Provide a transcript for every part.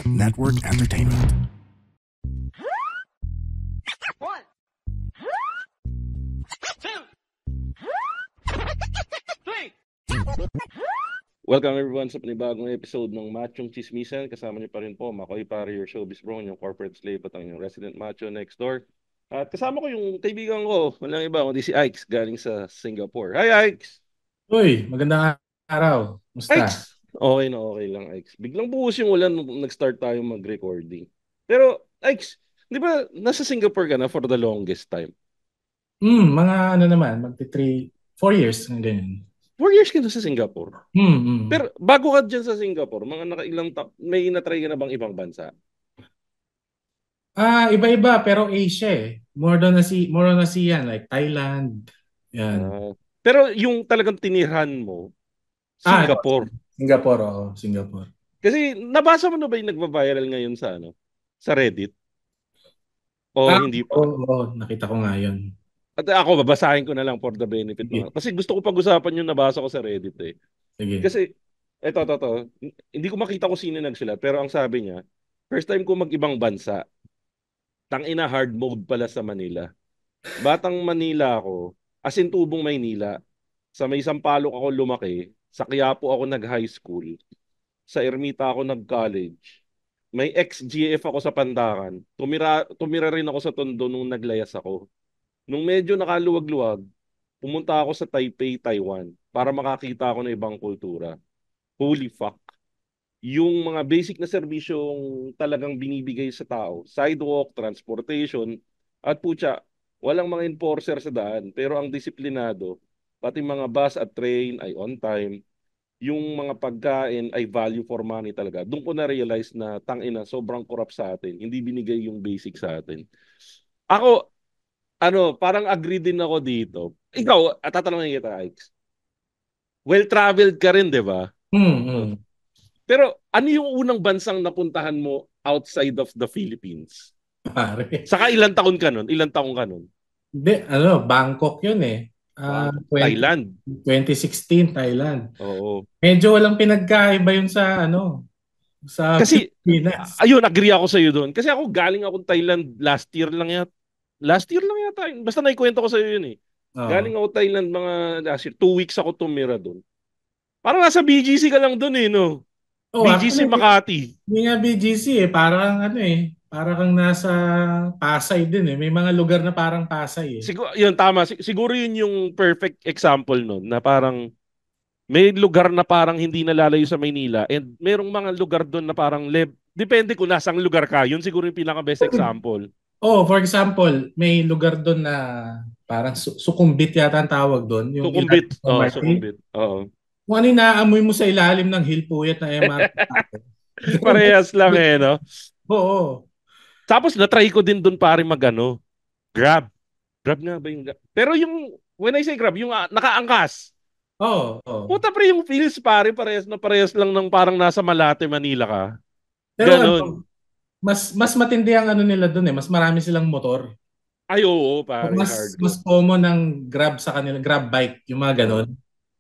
Network Entertainment. One, two, three. Welcome everyone sa panibagong episode ng Machong Chismisan. Kasama niyo pa rin po, Makoy Pare, your showbiz bro, yung corporate slave at ang yung resident macho next door. At kasama ko yung kaibigan ko, walang iba kundi si Ikes, galing sa Singapore. Hi Ikes! Uy, magandang araw. Musta? Ikes! Okay na okay lang Ikes. Biglang buhos yung ulan nung nag-start tayo mag-recording. Pero Ikes, di ba nasa Singapore ka na for the longest time? Mga ano naman, magti 4 years ng ganyan. 4 years ka na sa Singapore. Hmm. Pero bago ka dyan sa Singapore, mga nakailang may na-try ka na bang ibang bansa? Iba-iba pero Asia eh. More on ASEAN like Thailand. Yan. Pero yung talagang tinirhan mo, Singapore. Singapore, oo, Singapore. Kasi nabasa mo na ba yung nagva-viral ngayon sa sa Reddit? O hindi pa? Oo, nakita ko nga yun. At ako, babasahin ko na lang for the benefit. Sige. Kasi gusto ko pag-usapan yung nabasa ko sa Reddit eh. Sige. Kasi, eto. Hindi ko makita kung sino nagsulat. Pero ang sabi niya, first time ko mag-ibang bansa, tangina hard mode pala sa Manila. Batang Manila ako, as in tubong Maynila. Sa may Sampaloc ako lumaki, sa Quiapo ako nag-high school, sa Ermita ako nag-college. May ex-GF ako sa Pandakan. Tumira rin ako sa Tondo nung naglayas ako. Nung medyo nakaluwag-luwag, pumunta ako sa Taipei, Taiwan para makakita ako ng ibang kultura. Holy fuck. Yung mga basic na serbisyong talagang binibigay sa tao, sidewalk, transportation, at putya, walang mga enforcer sa daan, pero ang disiplinado, pati mga bus at train ay on time, yung mga pagkain ay value for money talaga. Doon ko na-realize na tangina, sobrang corrupt sa atin. Hindi binigay yung basic sa atin. Ako, parang agree din ako dito. Ikaw, tatanungin kita, Ike's. Well-traveled ka rin, di ba? Hmm. Pero ano yung unang bansang napuntahan mo outside of the Philippines? Pare. Saka ilang taon ka nun? Ilang taon ka nun? Hindi, Bangkok yun eh. Thailand. 2016, Thailand. Oo. Medyo walang pinagkaiba yun sa sa Kasi, Pilipinas. ayun, agree ako sa iyo doon. Kasi ako galing ako Thailand last year lang yata. Last year lang yata. Basta naikwento ko sa iyo yun eh. Galing ako Thailand mga last year. 2 weeks ako tumira doon. Parang nasa BGC ka lang doon eh, no? BGC Makati. Hindi nga BGC eh. Parang nasa Pasay din eh. May mga lugar na parang Pasay eh. Siguro, yun, tama. Siguro yun yung perfect example nun na parang may lugar na parang hindi nalalayo sa Maynila and merong mga lugar doon na parang depende kung nasang lugar ka. Yun siguro yung pinaka-best example. Oh, for example, may lugar doon na parang Sukumbit yata ang tawag doon. Yung Sukumbit. Sukumbit. Oo. Kung ano yung naaamoy mo sa ilalim ng Hillpuyat na MRT. Parehas lang eh, no? Oo. Tapos na-try ko din doon pare Grab. Grab nga ba yung... Pero yung, when I say Grab, yung nakaangkas. Oo. Puta pre, yung feels pare, parehas lang ng parang nasa Malate, Manila ka. Pero Ganon. mas matindi ang nila doon eh. Mas marami silang motor. Ay, oo, pare. Mas common ng Grab sa kanila, Grab bike, yung mga ganon.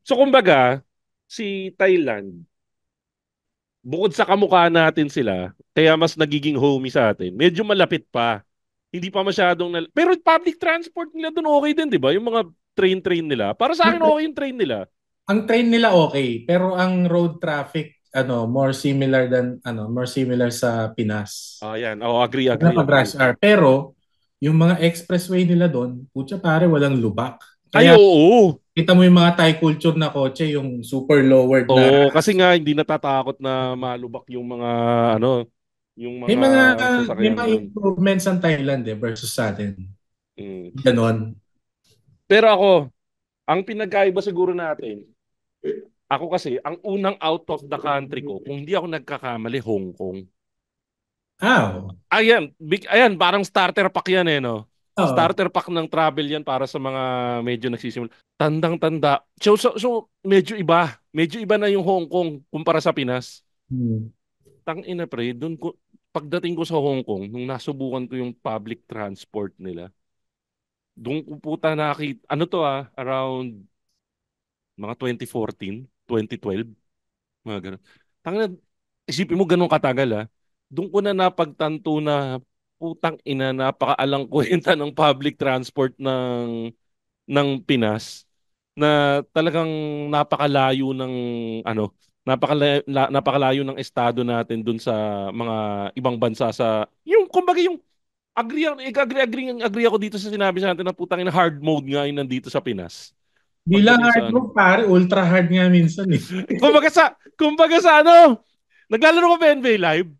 So, kumbaga, si Thailand, bukod sa kamukha natin sila, kaya mas nagiging homey sa atin, medyo malapit pa. Hindi pa masyadong... Pero public transport nila doon okay din, di ba? Yung mga train nila. Para sa akin, okay yung train nila. Ang train nila okay, pero ang road traffic, more similar sa Pinas. Yan. Agree. Pag rush hour. Pero, yung mga expressway nila doon, putya pare, walang lubak. Kaya, oo. Kita mo yung mga Thai culture na kotse, yung super lowered na. Oo, kasi nga hindi natatakot na malubak yung mga yung mga may mga improvements ang Thailand versus sa atin. Ganon. Pero ako, ang pinagkaiba siguro natin, ako kasi, ang unang out of the country ko, kung hindi ako nagkakamali, Hong Kong. Ayan, parang starter pack yan eh, no? Starter pack ng travel yan para sa mga medyo nagsisimula. Tandang-tanda. So, medyo iba. Medyo iba na yung Hong Kong kumpara sa Pinas. Tangina pre, pagdating ko sa Hong Kong, nung nasubukan ko yung public transport nila, doon ko puta nakita, around mga 2014, 2012, mga ganun. Tangina, isipin mo ganun katagal doon ko na napagtanto na putang ina, napakaalang kwenta ng public transport ng Pinas na talagang napakalayo ng ano, napakalayo ng estado natin dun sa mga ibang bansa sa yung kumbaga yung agree ako dito sa sinabi sa natin na putang ina hard mode nga yun nandito sa Pinas. Di lang Pagdating hard sa ano. move, pare. Ultra hard nga minsan eh. Kumbaga sa ano, naglalaro ko ba NBA Live?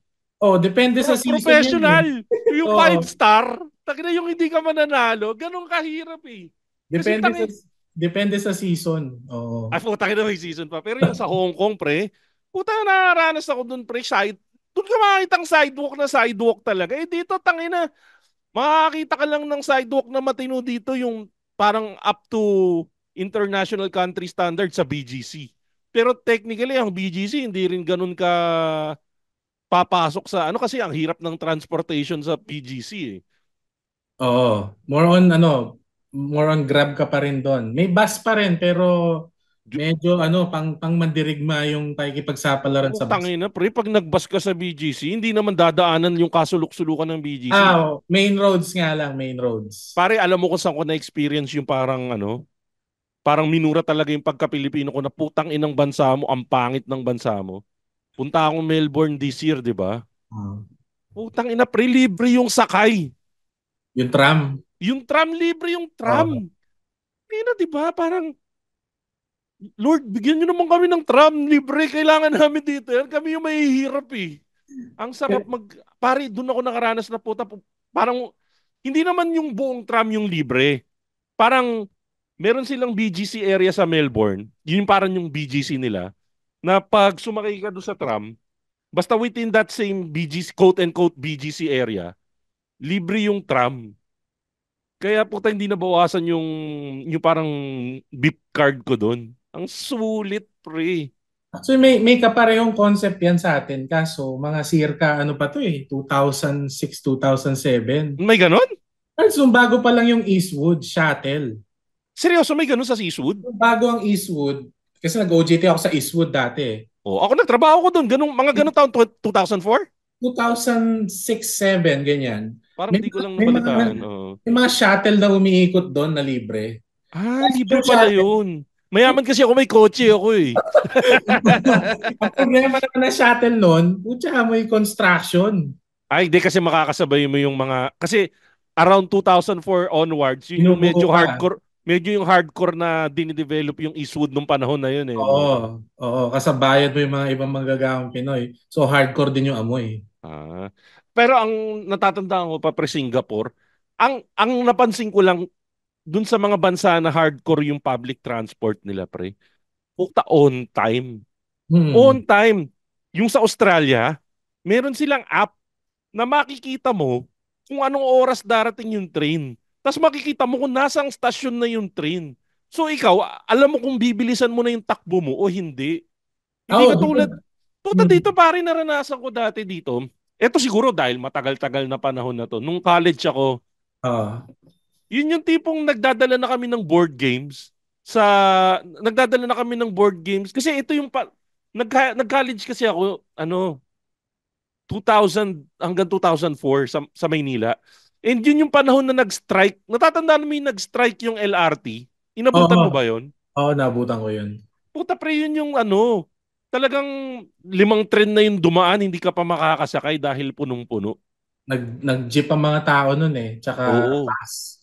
Oh, depende sa season yan eh. Professional. Yung five Oo. star, tangina yung hindi ka mananalo, ganun kahirap eh. Kasi Depende sa depende sa season. Oo. ay puta na may season pa. Pero yung sa Hong Kong, pre, puta nakaranas ako dun, pre, doon ka makakitang sidewalk na sidewalk talaga. Eh dito, tangina, makakita ka lang ng sidewalk na matino dito yung parang up to international country standard sa BGC. Pero technically, ang BGC hindi rin ganun ka papasok sa ano kasi ang hirap ng transportation sa BGC eh. Oo. More on Grab ka pa rin doon. May bus pa rin pero medyo pang mandirigma yung pakikipagsapalaran sa bus. Putangin na, pre, pag nagbas ka sa BGC, hindi naman dadaanan yung kasulok-sulukan ng BGC. Main roads nga lang, main roads. Pare, alam mo kung saan ko na-experience yung parang ano, parang minura talaga yung pagka-Pilipino ko na putang inang bansa mo, ang pangit ng bansa mo. Punta akong Melbourne this year, di ba? Ah. Putang ina, pre, libre yung sakay. Yung tram. Yung tram, libre yung Oo. tram. Kaya di ba? Parang, Lord, bigyan nyo naman kami ng tram, libre. Kailangan namin dito yan. Kami yung mahihirap eh. Ang sarap pare, doon ako nakaranas na puta. Parang, hindi naman yung buong tram yung libre. Parang, meron silang BGC area sa Melbourne. Yun yung parang yung BGC nila. Na pag sumakay ka doon sa tram, basta within that same BGC, quote-unquote BGC area, libre yung tram. Kaya puta hindi nabawasan yung parang beep card ko doon. Ang sulit, pre. Actually, may kaparehong concept yan sa atin. Kaso, mga circa, ano pa to eh, 2006, 2007. May ganon? So, bago pa lang yung Eastwood Shuttle. Seryoso, may ganon sa Seafood? Bago ang Eastwood, kasi nag-OJT ako sa Eastwood dati eh. Oh, ako nagtrabaho ko doon. Mga ganong taon, 2004? 2006-7, ganyan. Parang May, di ko lang may mga nabalitaan. Oh. may mga shuttle na umiikot doon na libre. Ah, Kasi libre yung pala shuttle, yun. Mayaman kasi ako may kotse ako eh. ang problema naman ng shuttle noon, putya mo yung construction. Ay, di kasi makakasabay mo yung mga... Kasi around 2004 onwards, yun yung Binubuo pa. medyo yung hardcore na dinidevelop yung Eastwood nung panahon na yun eh, no? Oo, oo, kasabayan mo yung mga ibang manggagawang Pinoy. So hardcore din yung amoy. Ah. Pero ang natatandaan ko pa pre Singapore, ang napansin ko lang dun sa mga bansa na hardcore yung public transport nila pre, puta on time. On Hmm. time. Yung sa Australia, meron silang app na makikita mo kung anong oras darating yung train. Tapos makikita mo kung nasang stasyon na yung train. So ikaw, alam mo kung bibilisan mo na yung takbo mo o hindi. Hindi Oo, ka dito. tulad, puta Hmm. dito pare naranasan ko dati dito. Ito siguro dahil matagal-tagal na panahon na to. Nung college ako, Oo. yun yung tipong nagdadala na kami ng board games sa nagdadala na kami ng board games kasi ito yung nag-college kasi ako 2000 hanggang 2004 sa Maynila. And yun yung panahon na nag-strike. Natatandaan mo yung nag-strike yung LRT? Inabutan Oo. mo ba yon? Oo, nabutan ko yun. Puta pre, yun yung talagang 5 tren na yung dumaan, hindi ka pa makakasakay dahil punong-puno. Nag-jeep ang mga tao nun eh. Tsaka Oo. bus.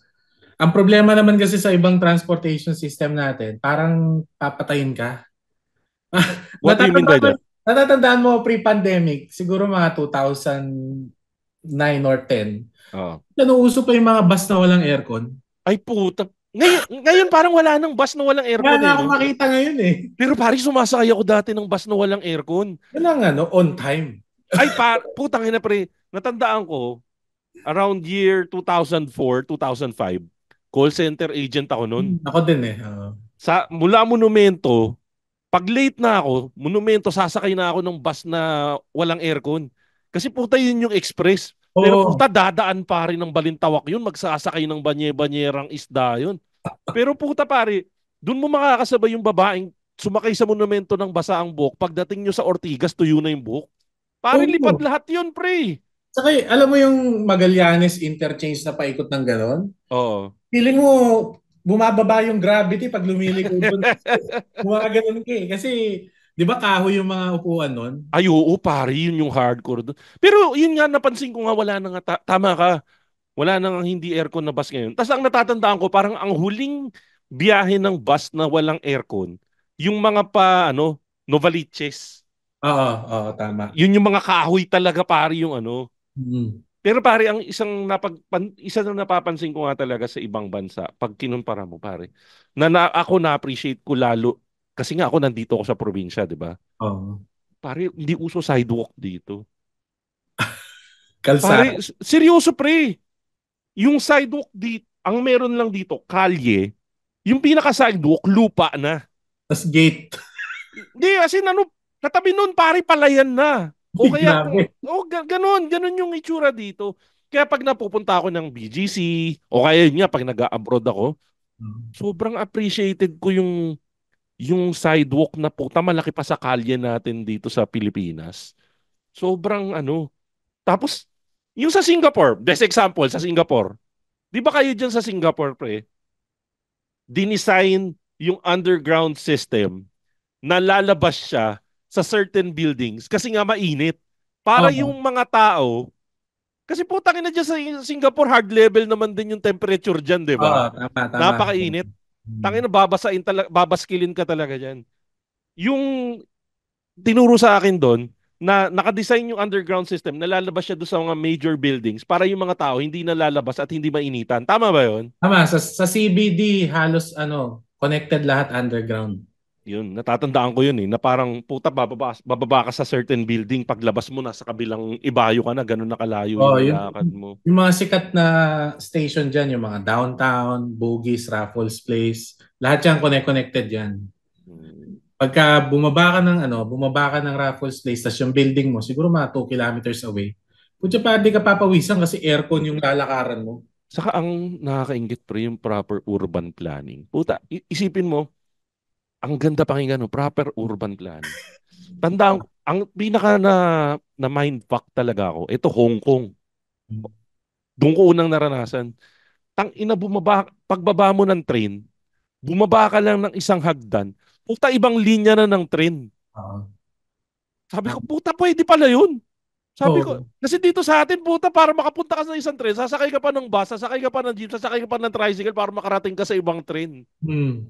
Ang problema naman kasi sa ibang transportation system natin, parang papatayin ka. What do you mean by that? Natatandaan mo pre-pandemic, siguro mga 2009 or 10. Oo. Ano, uso pa yung mga bus na walang aircon. Ay puta. Ngayon parang wala nang bus na walang Wala aircon na eh, ako no? makita ngayon eh. Pero pare, sumasakay ako dati ng bus na walang aircon. Yun ang on time. Ay, putang ina pre. Natandaan ko, around year 2004, 2005, call center agent ako noon. Ako din eh. Mula Monumento, pag late na ako, Monumento, sasakay na ako ng bus na walang aircon. Kasi puta yun yung express. Pero Oo. puta, dadaan pa rin ng Balintawak yun, magsasakay ng banye-banyerang isda yun. Pero puta pare, dun mo makakasabay yung babaeng sumakay sa Monumento ng basa ang buhok. Pagdating nyo sa Ortigas, tuyo na yung buhok. Pare, lipad Oo. lahat yun, pre. Saka alam mo yung Magallanes interchange na paikot ng gano'n? Oo. Feeling mo, bumababa yung gravity pag lumiliko doon. Gumaganon ka eh. Kasi, di ba kahoy yung mga upuan nun? Ay, oo, pare, yun yung hardcore doon. Pero yun nga, napansin ko nga, wala na nga, tama ka, wala na nga hindi aircon na bus ngayon. Tapos ang natatandaan ko, parang ang huling biyahe ng bus na walang aircon, yung mga Novaliches. Oo, oo, tama. Yun yung mga kahoy talaga, pare, yung ano. Mm. Pero pare, ang isa na napapansin ko nga talaga sa ibang bansa, pag kinumpara mo, pare, ako na-appreciate ko lalo, kasi nga ako nandito ako sa probinsya, di ba? Oo. Pare, hindi uso sidewalk dito. Kalsada. Pare, seryoso pre. Yung sidewalk dito, ang meron lang dito, kalye, yung pinaka-sidewalk, lupa na. Tapos gate. Hindi, kasi katabi nun, pare, palayan na. O kaya kung, Grabe. ganon yung itsura dito. Kaya pag napupunta ako ng BGC, o kaya yun nga, pag nag-abroad ako, sobrang appreciated ko yung sidewalk na puta malaki pa sa kalye natin dito sa Pilipinas. Sobrang ano. Tapos, yung sa Singapore, best example, sa Singapore, di ba kayo dyan sa Singapore, pre, dinisign yung underground system na lalabas siya sa certain buildings kasi nga mainit. Para Oo, yung mga tao, kasi putang ina dyan sa Singapore, hard level naman din yung temperature dyan, di ba? oo, tama, tama. Napakainit. Mm. Tangina, babaskilin ka talaga dyan. Yung tinuro sa akin doon, na nakadesign yung underground system, nalalabas siya doon sa mga major buildings para yung mga tao hindi nalalabas at hindi mainitan. Tama ba yun? Tama, sa CBD halos connected lahat underground. Yun, natatandaan ko yun eh, na parang puta bababa ka sa certain building, paglabas mo na sa kabilang ibayo ka na, ganun na kalayo Oh, yung yun lakad mo. yung mga sikat na station diyan, yung mga downtown, Bugis, Raffles Place, lahat yan connected yan. Hmm. Pagka bumaba ka ng Raffles Place, tas yung building mo, siguro mga 2 kilometers away. Kutya pa, di ka papawisan kasi aircon yung lalakaran mo. Saka ang nakakaingit pre, yung proper urban planning. Puta, isipin mo, ang ganda pakinggan no, proper urban planning. Tandaan, ang pinaka na mindfuck talaga ako, ito Hong Kong. Doon ko unang naranasan. Tang ina pagbaba mo ng train, bumaba ka lang ng isang hagdan, puta ibang linya na ng train. Oo. Sabi ko, puta pwede pala yun. Sabi ko, Oo. kasi dito sa atin, puta, para makapunta ka sa isang train, sasakay ka pa ng bus, sasakay ka pa ng jeep, sasakay ka pa ng tricycle para makarating ka sa ibang train. Hmm.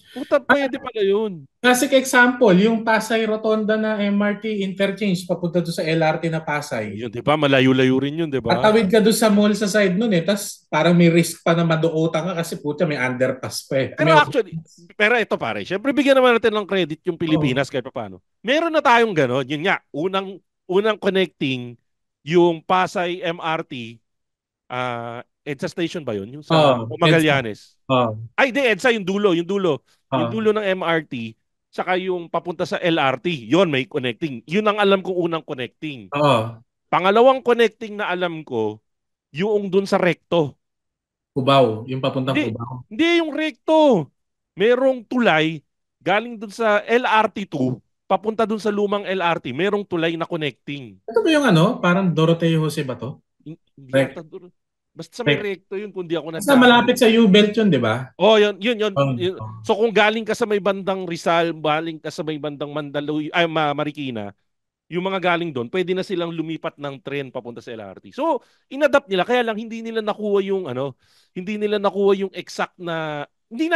Puta, pwede pala yun. Classic example, yung Pasay Rotonda na MRT interchange papunta doon sa LRT na Pasay. Yun, di ba? Malayo-layo rin yun, di ba? Tatawid ka doon sa mall sa side nun eh. Tapos parang may risk pa na maduotan ka kasi puta may underpass pa eh. Pero actually, pero ito pare, syempre bigyan naman natin ng credit yung Oh, Pilipinas kahit pa paano. Meron na tayong gano'n. Yun nga, unang connecting yung Pasay MRT, EDSA station ba yun? Yung sa oh, EDSA. Magallanes. Oh, Ay, di, EDSA, yung dulo, yung dulo. Yung oh, dulo ng MRT, saka yung papunta sa LRT. Yun, may connecting. Yun ang alam kong unang connecting. oh. Pangalawang connecting na alam ko, yung dun sa Recto. Cubao, yung papuntang Hindi, Cubao. hindi yung Recto. Merong tulay galing dun sa LRT 2 papunta dun sa lumang LRT. Merong tulay na connecting. Ito ba yung parang Doroteo Jose ba to? Hindi yata Rec. dun. Basta sa may Rec. Recto yun, kundi ako Basta nagkakamali. malapit sa U-Belt yun, di ba? Oh, yun. Oh, Yun. oh. So kung galing ka sa may bandang Rizal, galing ka sa may bandang Mandaluyong, Marikina, yung mga galing doon, pwede na silang lumipat ng tren papunta sa LRT. So, inadapt nila kaya lang hindi nila nakuha yung hindi nila nakuha yung exact na hindi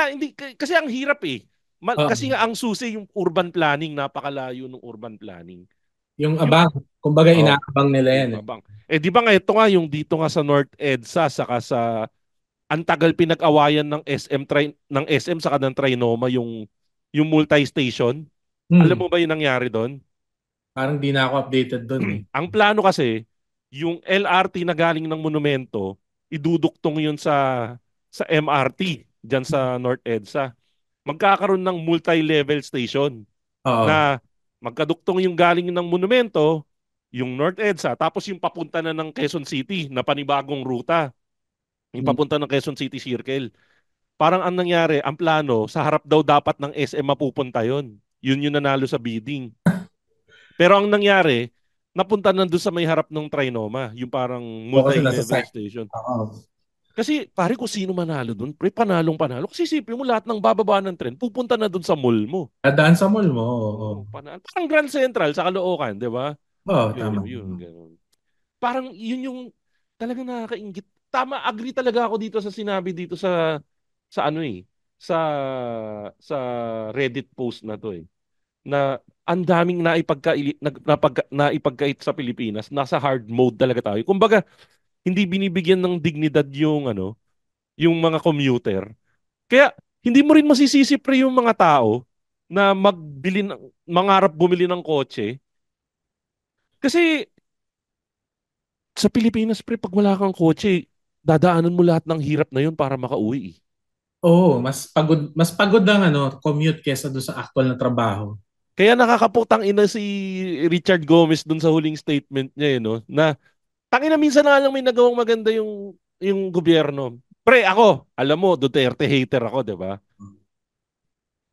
kasi ang hirap eh. Oh. Kasi nga ang susi yung urban planning, napakalayo ng urban planning. Yung Yung abang, kumbaga oh, inaabang nila yan yung eh. abang. Eh di ba nga ito nga yung dito nga sa North EDSA saka sa ang tagal pinag-awayan ng ng SM saka ng Trinoma yung multi-station. Alam Hmm. mo ba yung nangyari doon? Parang di na ako updated dun eh. Ang plano kasi, yung LRT na galing ng monumento, iduduktong yun sa MRT diyan sa North EDSA. Magkakaroon ng multi-level station Oo. na magkaduktong yung galing ng monumento, yung North EDSA, tapos yung papunta na ng Quezon City na panibagong ruta, yung Hmm. papunta ng Quezon City Circle. Parang ang nangyari, ang plano, sa harap daw dapat ng SM mapupunta yon. Yun yung nanalo sa bidding. Pero ang nangyari, napunta na doon sa may harap ng Trinoma, yung parang O kasi nasa multi-level site. station. Oo. Kasi pare kung sino manalo doon, pre, panalong panalo. Kasi isipin mo lahat ng bababa ng tren, pupunta na doon sa mall mo. Dadaan sa mall mo. Oo. Oo, panalo. Parang Grand Central sa Caloocan, di ba? Oo, Yun, tama. yun, ganun. Parang yun yung talagang nakakaingit. Tama, agree talaga ako dito sa sinabi dito sa ano eh, sa sa Reddit post na to eh, na ang daming naipagkait sa Pilipinas, nasa hard mode talaga tayo. Kumbaga, hindi binibigyan ng dignidad yung ano, yung mga commuter. Kaya hindi mo rin masisisi pre yung mga tao na mangarap bumili ng kotse kasi sa Pilipinas pre pag wala kang kotse, dadaanan mo lahat ng hirap na yun para makauwi eh. Oo, mas pagod ang commute kesa doon sa actual na trabaho. Kaya nakakaputang ina si Richard Gomez dun sa huling statement niya eh, no? Na tangina minsan na lang may nagawang maganda yung gobyerno. Pre, ako, alam mo, Duterte hater ako, 'di ba?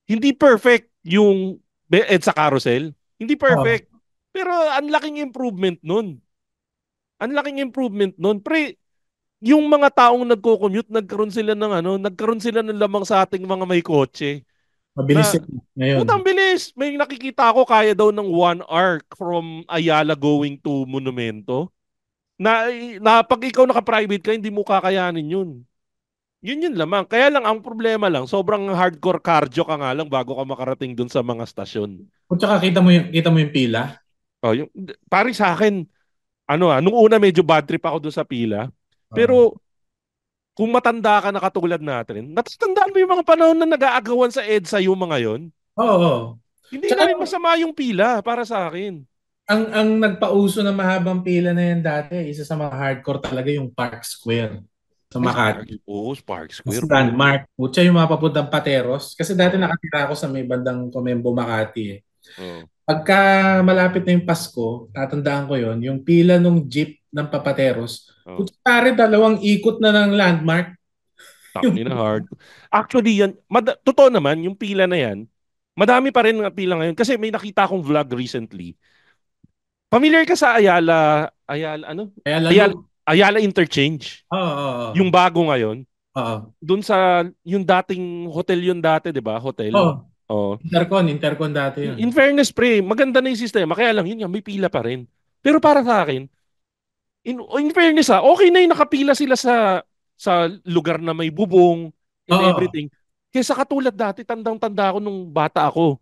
Hindi perfect yung EDSA carousel. Hindi Oo, perfect. Pero ang laking improvement nun. Ang laking improvement nun. Pre, yung mga taong nagko-commute, nagkaroon sila ng lamang sa ating mga may kotse. mabilis Na, yun ngayon. putang bilis. May nakikita ako kaya daw ng 1 hour from Ayala going to Monumento. Na pag ikaw naka-private ka, hindi mo kakayanin yun. Yun lamang. Kaya lang, ang problema lang, sobrang hardcore cardio ka nga lang bago ka makarating dun sa mga stasyon. At saka kita mo yung pila. Oh, pare sa akin, nung una medyo bad trip ako doon sa pila. Oo. Pero kung matanda ka na katulad natin, natatandaan mo yung mga panahon na nag-aagawan sa EDSA yung mga yon. Oo. Oo. Hindi Tsaka na rin masama yung pila para sa akin. ang nagpauso ng mahabang pila na yan dati, isa sa mga hardcore talaga yung Park Square sa Ay, Spark. Makati. Oo, Spark Mas Square, puta. landmark. Putya yung mga papuntang Pateros. Kasi dati Oo. nakatira ako sa may bandang Comembo, Makati eh. Oo. Pagka malapit na yung Pasko, tatandaan ko yon yung pila nung jeep ng Papateros, Oo. putya pare, dalawang ikot na ng landmark. Tang Yung, ina hard. Actually, totoo naman, yung pila na yan, madami pa rin nga pila ngayon. Kasi may nakita akong vlog recently. Familiar ka sa kaya Ayala, lalo, Ayala Interchange. oo, oo, Yung bago ngayon. oo, Doon sa, yung dating hotel yun dati, di ba? Hotel. oo, Oh. Intercon dati yun. In fairness, pre, maganda na yung sistema. Kaya lang, yun nga, may pila pa rin. Pero para sa akin, in fairness okay na yung nakapila sila sa lugar na may bubong and Oo, everything. Kesa katulad dati, tandang-tanda ako nung bata ako.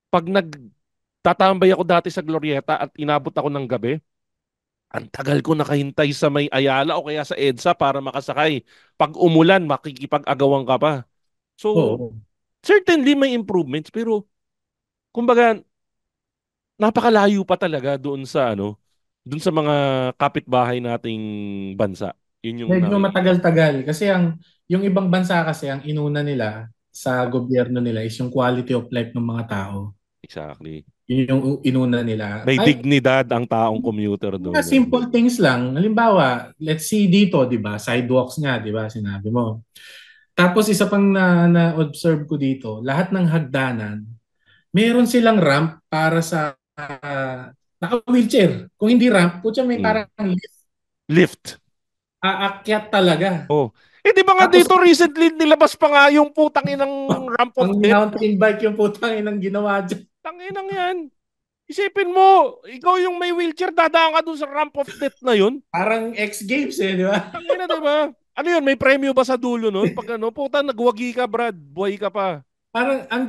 Pag nagtatambay ako dati sa Glorieta at inabot ako ng gabi, ang tagal ko nakahintay sa may Ayala o kaya sa EDSA para makasakay. Pag umulan, makikipag-agawan ka pa. So, oo. certainly may improvements, pero kumbaga, napakalayo pa talaga doon sa mga kapitbahay nating bansa. Yun yung Medyo nakikita ko. matagal-tagal. Kasi yung ibang bansa kasi, ang inuna nila sa gobyerno nila is yung quality of life ng mga tao. Exactly. Yun yung inuna nila. May Ay, dignidad ang taong commuter mga doon. Eh. simple things lang. Halimbawa, let's see dito, di ba? Sidewalks nga, di ba? Sinabi mo. Tapos isa pang na-observe ko dito, lahat ng hagdanan, meron silang ramp para sa naka-wheelchair. Kung hindi ramp, putya may Mm. parang lift. Lift. Aakyat talaga. Oh. Eh di ba nga Tapos dito recently nilabas pa nga yung putang inang ramp of pang death? mountain bike yung putang inang ginawa dyan. Tanginang yan. Isipin mo, ikaw yung may wheelchair, dadaan ka dun sa ramp of death na yun. Parang X Games eh, di ba? Tangina, di ba? Ano yun, may premyo ba sa dulo nun? Pag puta, nagwagi ka, Brad. Buhay ka pa. Parang ang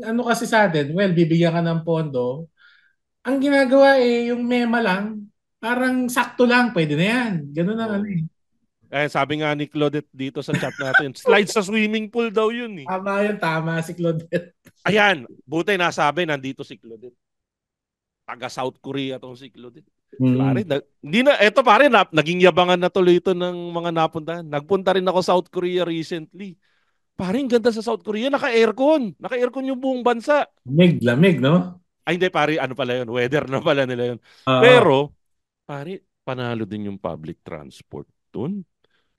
ano kasi sa atin, well, bibigyan ka ng pondo. Ang ginagawa yung mema lang, parang sakto lang, pwede na yan. Ganun ang ano Oo. eh. Sabi nga ni Claudette dito sa chat natin, slide sa swimming pool daw yun eh. Tama si Claudette. Ayan, buti nasabi, nandito si Claudette. Taga South Korea tong si Claudette. Pare, Mm. hindi na, eto pare, naging yabangan na tuloy ito ng mga napuntahan. Nagpunta rin ako South Korea recently. Pare, ang ganda sa South Korea, naka-aircon. Naka-aircon yung buong bansa. Lamig, no? Ay, hindi, pare, ano pala yun? Weather na pala nila yun. Oo. Pero, pare, panalo din yung public transport dun.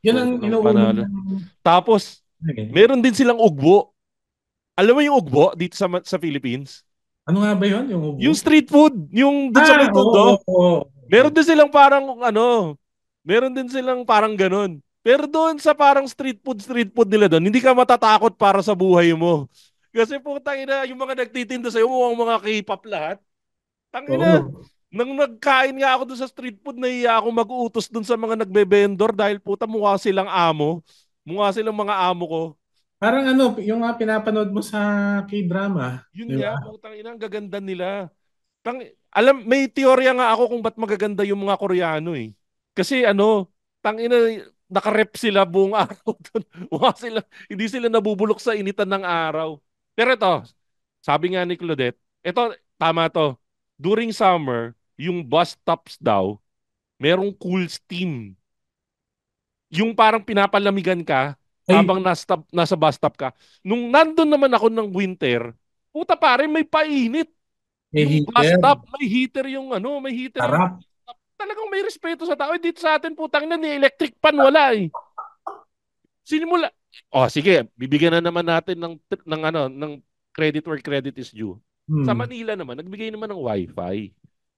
Yun ang Sobrang inuuna panalo. ng Tapos, eh. meron din silang ugbo. Alam mo yung ugbo dito sa Philippines? Ano nga ba yun? Yung ubo? Yung street food, yung dun sa may Oo, oo, tondo. oo. Meron din silang parang ano, meron din silang parang ganun. Pero doon sa parang street food nila doon, hindi ka matatakot para sa buhay mo. Kasi putang ina, yung mga nagtitinda sa'yo, mukhang mga K-pop lahat. Tangina, Oo. nang nagkain nga ako doon sa street food, nahiya ako mag-uutos doon sa mga nagbe-vendor dahil puta mukha silang amo. Mukha silang mga amo ko. Parang ano, yung nga pinapanood mo sa K-drama, Yun di nga, ba? putang ina, ang gaganda nila. Alam, may teorya nga ako kung ba't magaganda yung mga Koreano eh. Kasi ano, tangina, nakarep sila buong araw doon. Mukha sila, hindi sila nabubulok sa initan ng araw. Pero ito, sabi nga ni Claudette, ito, tama to. During summer, yung bus stops daw, merong cool steam. Yung parang pinapalamigan ka Ay, habang nasa bus stop ka. Nung nandun naman ako ng winter, puta pare, may painit. may Yung bus heater. stop, may heater yung ano, may heater yung Sarap. bus stop. Talagang may respeto sa tao. Dito sa atin, putang na, ni electric pan wala eh. Sinimula. Oh, sige, bibigyan na naman natin ng ano, ng credit where credit is due. Sa Hmm. Manila naman, nagbigay naman ng wifi.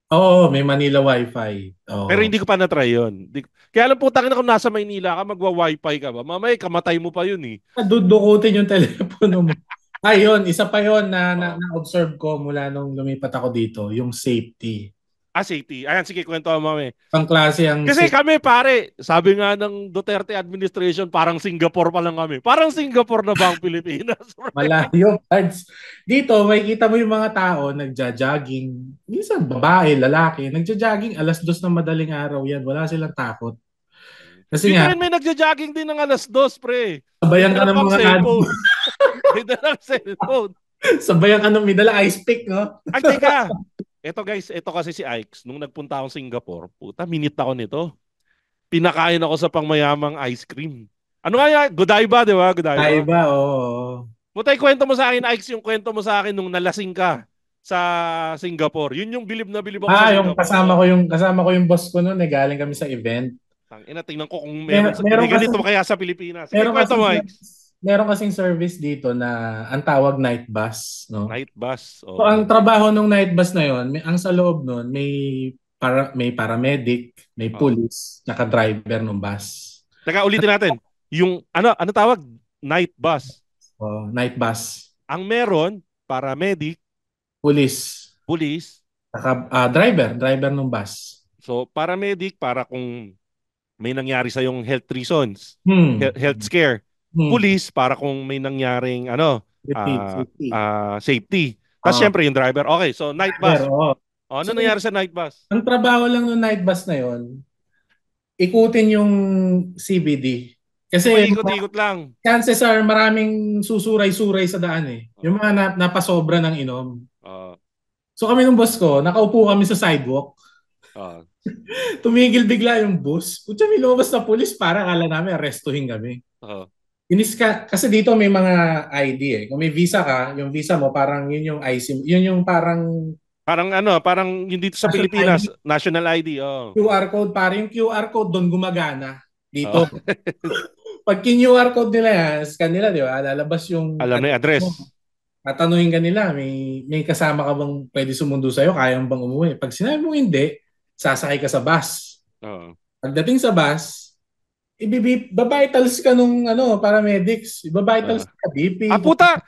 Oo, may Manila Wi-Fi. Pero Oo. hindi ko pa na-try yun. Kaya alam putang na kung nasa Maynila ka, magwa-wifi ka ba? Mamaya, kamatay mo pa yun eh. Dudukutin yung telepono mo. Ayun, isa pa yon Oh. na-observe ko mula nung lumipat ako dito, yung safety. Ah, safety. Ayan, sige, kwento mo mami. Pang klase ang Kasi safety. kami, pare, sabi nga ng Duterte administration, parang Singapore pa lang kami. Parang Singapore na ba ang Pilipinas? Pre? Malayo, pads. Dito, makikita mo yung mga tao nagja-jogging. Minsan, babae, lalaki, nagja-jogging 2:00 ng madaling araw yan. Wala silang takot. Kasi Dito nga, rin may nagja-jogging din ng 2:00, pre. May sabayan ka dala ng pang mga cellphone. May dalang cellphone. sabayan ka ng may dala ice pick, no? Ay, teka. Ito guys, ito kasi si Ikes. Nung nagpunta akong Singapore, puta, minit ako nito. Pinakain ako sa pangmayamang ice cream. Ano nga yan? Godiva, di ba? Ay Godiva. ba, oo. Puta, kwento mo sa akin, Ikes, yung kwento mo sa akin nung nalasing ka sa Singapore. Yun yung bilib na bilib ako sa Yung Singapore. kasama Oh. ko yung kasama ko yung boss ko noon, galing kami sa event. Ina, tingnan ko kung meron, Meron may kasi ganito ba kaya sa Pilipinas. Sige, meron kwento kasing mo, service, Ikes. meron kasing service dito na ang tawag night bus, no? Night bus. So ang Oo. trabaho ng night bus na yon, ang sa loob noon may paramedic, may Oo. police, naka driver ng bus. Teka, ulitin natin. Yung, ano tawag? Night bus. Night bus, Ang meron, paramedic, police, police. naka driver ng bus. So, paramedic para kung may nangyari sa yung health reasons, Hmm. health scare. Hmm. Police para kung may nangyaring ano, Safety. safety. Tapos Ah, syempre yung driver. Okay, so night driver, bus. oo. O, ano So, nangyari sa night bus? ang trabaho lang ng night bus na yon, ikutin yung CBD. So, Kasi paikot-ikot lang. chances are maraming susuray-suray sa daan eh. Yung Oo. mga napasobra ng inom. Oo. So kami ng boss ko, nakaupo kami sa sidewalk. Oo. Tumigil bigla yung bus. Kutsa may lumabas na pulis para kala namin arrestuhin kami. Oo. Kasi dito may mga ID eh. Kung may visa ka, yung visa mo parang yun yung IC, yun yung parang Parang ano, parang yung dito sa national Pilipinas, ID, national ID. Oh. QR code, parang yung QR code doon gumagana. Oo. Dito, pag QR code nila yan, scan nila, di ba? Lalabas yung Alam na yung address mo. address. Tatanungin ka nila, may kasama ka bang pwede sumundo sa'yo? Kaya mo bang umuwi? Pag sinabi mo hindi, sasakay ka sa bus. Oo. Pagdating sa bus, babitals ka nung paramedics. Oo. Ibabitals ka BP. Puta!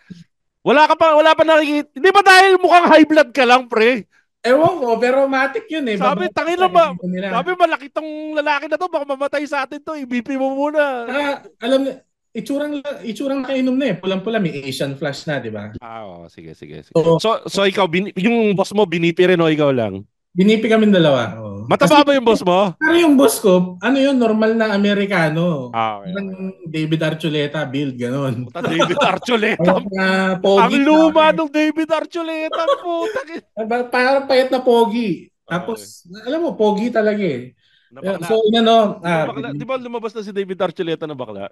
Wala pa nakikita. Hindi ba dahil mukhang high blood ka lang, pre? Ewan ko, pero matik yun eh. Sabi, Babitals tangin ka, na ba? dito nila. Sabi, malaki tong lalaki na to. Baka mamatay sa atin to. I-BP mo muna. Alam na, itsurang nakainom na eh. Pulang-pula, may Asian flush na, di ba? Oo, sige, sige, sige. So, So ikaw, yung boss mo, binipi rin o ikaw lang? binipi kami dalawa. Oh. Kasi Mataba ba yung boss mo? para yung boss ko, yun, normal na Amerikano. Okay, Parang okay. David Archuleta build, ganun. Puta, David Archuleta. Parang Ang pogi luma na. ng David Archuleta. Puta. Parang payat na pogi. Okay. Tapos, alam mo, pogi talaga eh. Na bakla. So, Di ba bakla? Di ba lumabas na si David Archuleta na bakla?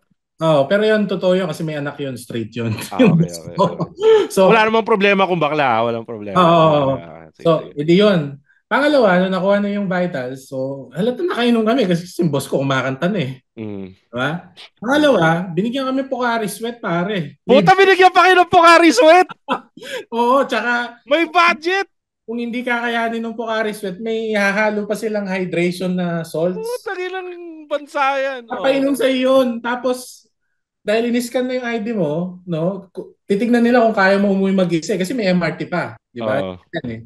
pero yun, totoo yun kasi may anak yun, straight yun. Ah, Yung okay, boss okay, ko. okay. So, Wala namang problema kung bakla. Walang problema. oo. Sige, So, sige. edi yun. Pangalawa, nung nakuha na yung vitals, so halata nakainom kami kasi yung boss ko kumakanta na eh. Mm. Diba? Mm. Pangalawa, binigyan kami Pocari Sweat, pare. Puta, binigyan pa kayo ng Pocari Sweat! Oo, tsaka May budget! kung hindi kakayanin ng Pocari Sweat, may hahalo pa silang hydration na salts. Puta, ilang bansa yan. Papainom sa yun. Tapos, dahil in-scan na yung ID mo, no, titignan nila kung kaya mo umuwi mag-isa kasi may MRT pa. Di ba? Oo. Yan eh.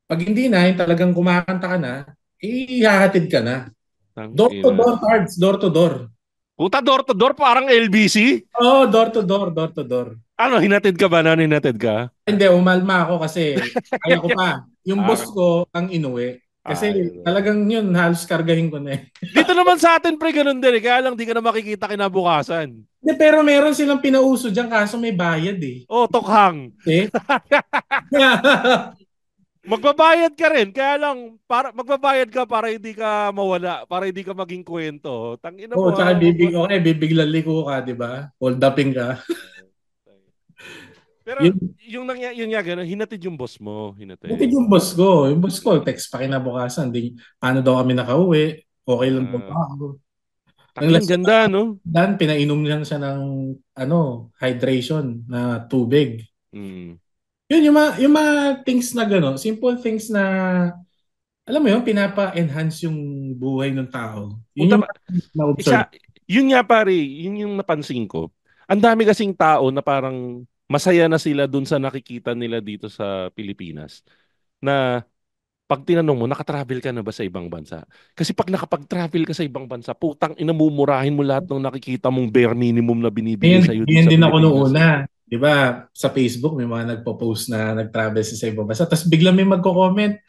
Pag hindi na, yung talagang kumakanta ka na, ihahatid ka na. Tang Door to ina. door cards, door to door. Puta, door to door, parang LBC. Oo, door to door, door to door. Ano, hinatid ka ba? Ano, hinatid ka? Hindi, umalma ako kasi kaya ko pa. Yung boss Ah, ko ang inuwi. Kasi ayun. talagang yun, halos kargahin ko na eh. Dito naman sa atin, pre, ganun din eh. Kaya lang di ka na makikita kinabukasan. Hindi, pero meron silang pinauso dyan kaso may bayad eh. Oh, tokhang. Eh? Magbabayad ka rin. Kaya lang, magbabayad ka para hindi ka mawala. Para hindi ka maging kwento. Tangina Oo, mo tsaka ha. okay, bibiglang liko ka, di ba? Hold uping ka. Pero Yun, yun nga, ganun, hinatid yung boss mo. buti Hinatid. yung boss ko. Yung boss ko, text pa kinabukasan. Paano daw kami nakauwi? Okay lang daw ba Ah, ako? Ang tangin, last ganda, no? Dan, pinainom lang siya ng ano, hydration na tubig. Mm. Yun, yung mga things na gano'n, simple things na, alam mo yun, pinapa-enhance yung buhay ng tao. Yun Punta yung ba? na-observe. Isa, yun nga pare, yun yung napansin ko. Ang dami kasing tao na parang masaya na sila dun sa nakikita nila dito sa Pilipinas. Na pag tinanong mo, nakatravel ka na ba sa ibang bansa? Kasi pag nakapag-travel ka sa ibang bansa, putang inamumurahin mo lahat ng nakikita mong bare minimum na binibigay Ngayon, sa'yo dito ganyan sa din ako noong Pilipinas una. eh. Di ba, sa Facebook may mga nagpo-post na nag-travel sa ibang bansa. Tapos biglang may magko-comment,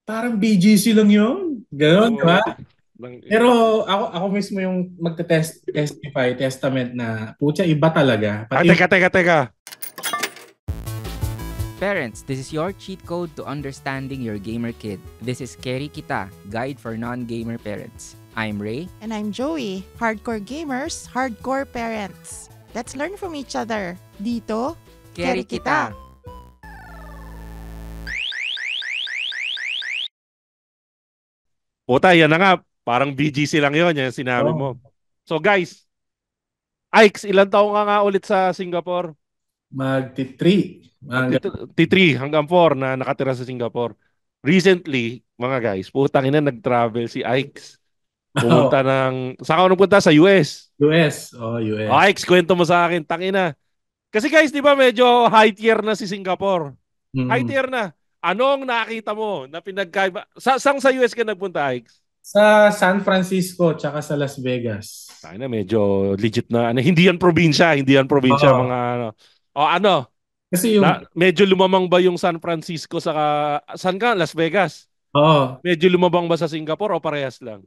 parang BGC lang yun. Ganon, di ba? Oo. Pero ako mismo yung magte-testify, testament na, putya, iba talaga. Ah, Pati yung teka. Parents, this is your cheat code to understanding your gamer kid. This is Keri Kita, Guide for Non-Gamer Parents. I'm Ray. And I'm Joey. Hardcore gamers, hardcore parents. Let's learn from each other. Dito, Keri Kita. Puta, yan na nga. Parang BGC lang yun, yan yung sinabi oh, mo. So guys, Ikes, ilang taong ka nga ulit sa Singapore? magti-3. T3 hanggang 4 na nakatira sa Singapore. Recently, mga guys, putang ina, nag-travel si Ikes. Pumunta saan ka nagpunta? Sa US. US. US. Ikes, kwento mo sa akin, tangina. Kasi guys, di ba medyo high tier na si Singapore? High Mm. tier na. Anong nakita mo na pinagkaiba? Saan sa US ka nagpunta, Ikes? Sa San Francisco tsaka sa Las Vegas. Tangina, medyo legit na. Ano, hindi yan probinsya Oo. mga ano. O ano, Kasi yung, medyo lumamang ba yung San Francisco sa saan ka? Las Vegas? oo. Medyo lumabang ba sa Singapore o parehas lang?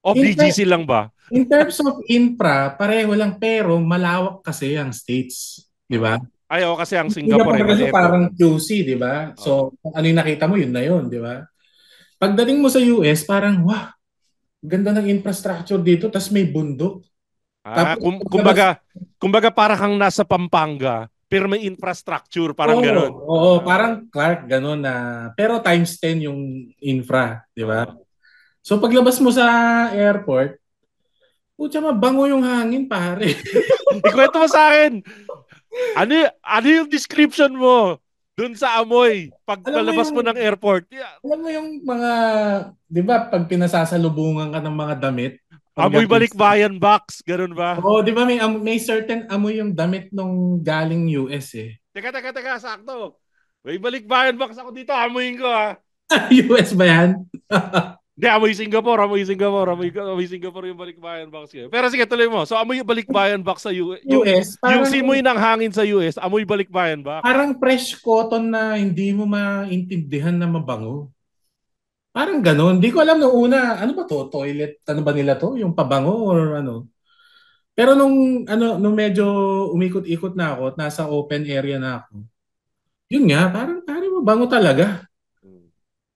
O In, ter- BGC lang ba? in terms of infra, pareho lang pero malawak kasi ang states. Di ba? Oo. Ay, oo, kasi ang Singapore Singapore ay kasi maliit. parang QC, di ba? Oo. So, kung ano yung nakita mo, yun na yun, di ba? Pagdating mo sa US, parang, wah, ganda ng infrastructure dito, tas may bundok. Ah, Tapos, kumbaga para kang nasa Pampanga, pero may infrastructure, parang oo, ganun. oo, parang Clark, ganun na, pero times 10 yung infra, di ba? Oo. So, paglabas mo sa airport, putya, mabango yung hangin, pare. Ikwento mo sa akin, ano yung description mo dun sa amoy pag Alam mo palabas yung mo ng airport? Yeah. Alam mo yung mga, 'di ba, pag pinasasalubungan ka ng mga damit, pag Amoy galing, balikbayan box, ganun ba? oh, 'di ba may certain amoy yung damit nung galing US eh. Teka, sakto. May balikbayan box ako dito, amoyin ko ha. US ba 'yan? Hindi, amoy Singapore yung balikbayan box ko. Pero sige, tuloy mo. So, amoy yung balikbayan box sa US. US Yung parang simoy ng hangin sa US, amoy balikbayan box. parang fresh cotton na hindi mo maintindihan na mabango. Parang gano'n. Hindi ko alam nung una, ano ba to? Toilet, ano ba nila to? Yung pabango or ano? Pero nung medyo umikot-ikot na ako at nasa open area na ako, yun nga, parang mabango talaga.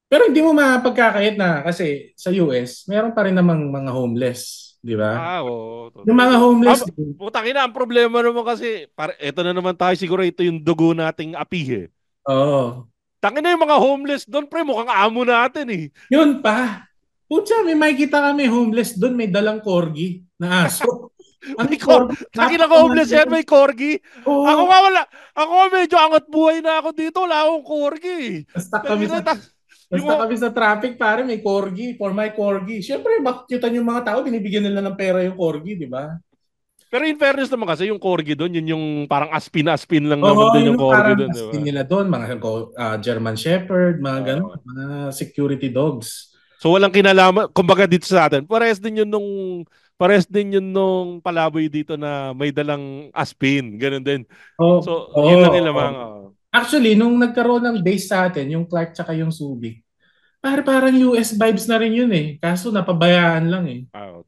Pero hindi mo mapagkakait na kasi sa US, meron pa rin namang mga homeless, di ba? Ah, oo, Yung totoo. mga Ah, homeless, putang ina, ang problema naman kasi, eto na naman tayo, siguro ito yung dugo nating api eh. oo. Tangina yung mga homeless doon, pre, mukhang amo natin eh. Yun pa. Putya, may makikita kami homeless doon, may dalang corgi na aso. May Ang corgi, Tangina ko homeless yan, napakamanyan. may corgi. Ako Oo. nga wala. Ako nga medyo angat buhay na ako dito. Wala akong corgi eh. Basta kami Tangina, sa yung, basta kami sa traffic, pare, may corgi. For my corgi. Siyempre, makukutan yung mga tao, binibigyan nila ng pera yung corgi, di ba? pero in fairness naman kasi yung corgi doon, yun yung parang aspin-aspin lang naman Oo, din yung yun yung corgi parang doon, di ba? asin nila doon, mga German Shepherd, mga ganun, Oo. mga security dogs. So walang kinalaman, kumbaga dito sa atin, parehas din yun nung palaboy dito na may dalang aspin, ganun din. Oh, So, yun lang yung oo. lamang. Actually, nung nagkaroon ng base sa atin, yung Clark tsaka yung Subic, parang US vibes na rin yun eh. Kaso napabayaan lang eh.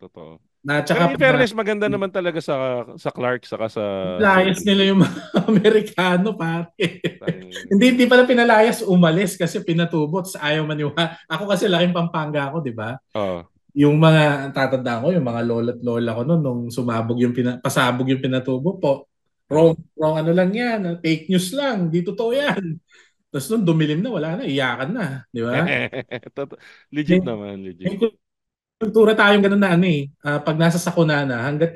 Totoo. Na Pero tsaka in fairness, maganda naman talaga sa Clark saka sa pinalayas Subic. nila yung mga Amerikano, pare. Tang- Hindi pala pinalayas, umalis kasi pinatubot sa ayaw maniwala. Ako kasi laking Pampanga ako, di ba? Oo. Yung mga tatanda ko, yung mga lola't lola ko noon nung sumabog yung pasabog yung pinatubo po. Wrong ano lang yan, fake news lang, di totoo yan. Tapos nung dumilim na, wala na, iyakan na, di ba? Legit naman, legit. May kultura tayong ganun na ano eh. Pag nasa sakuna na, hanggat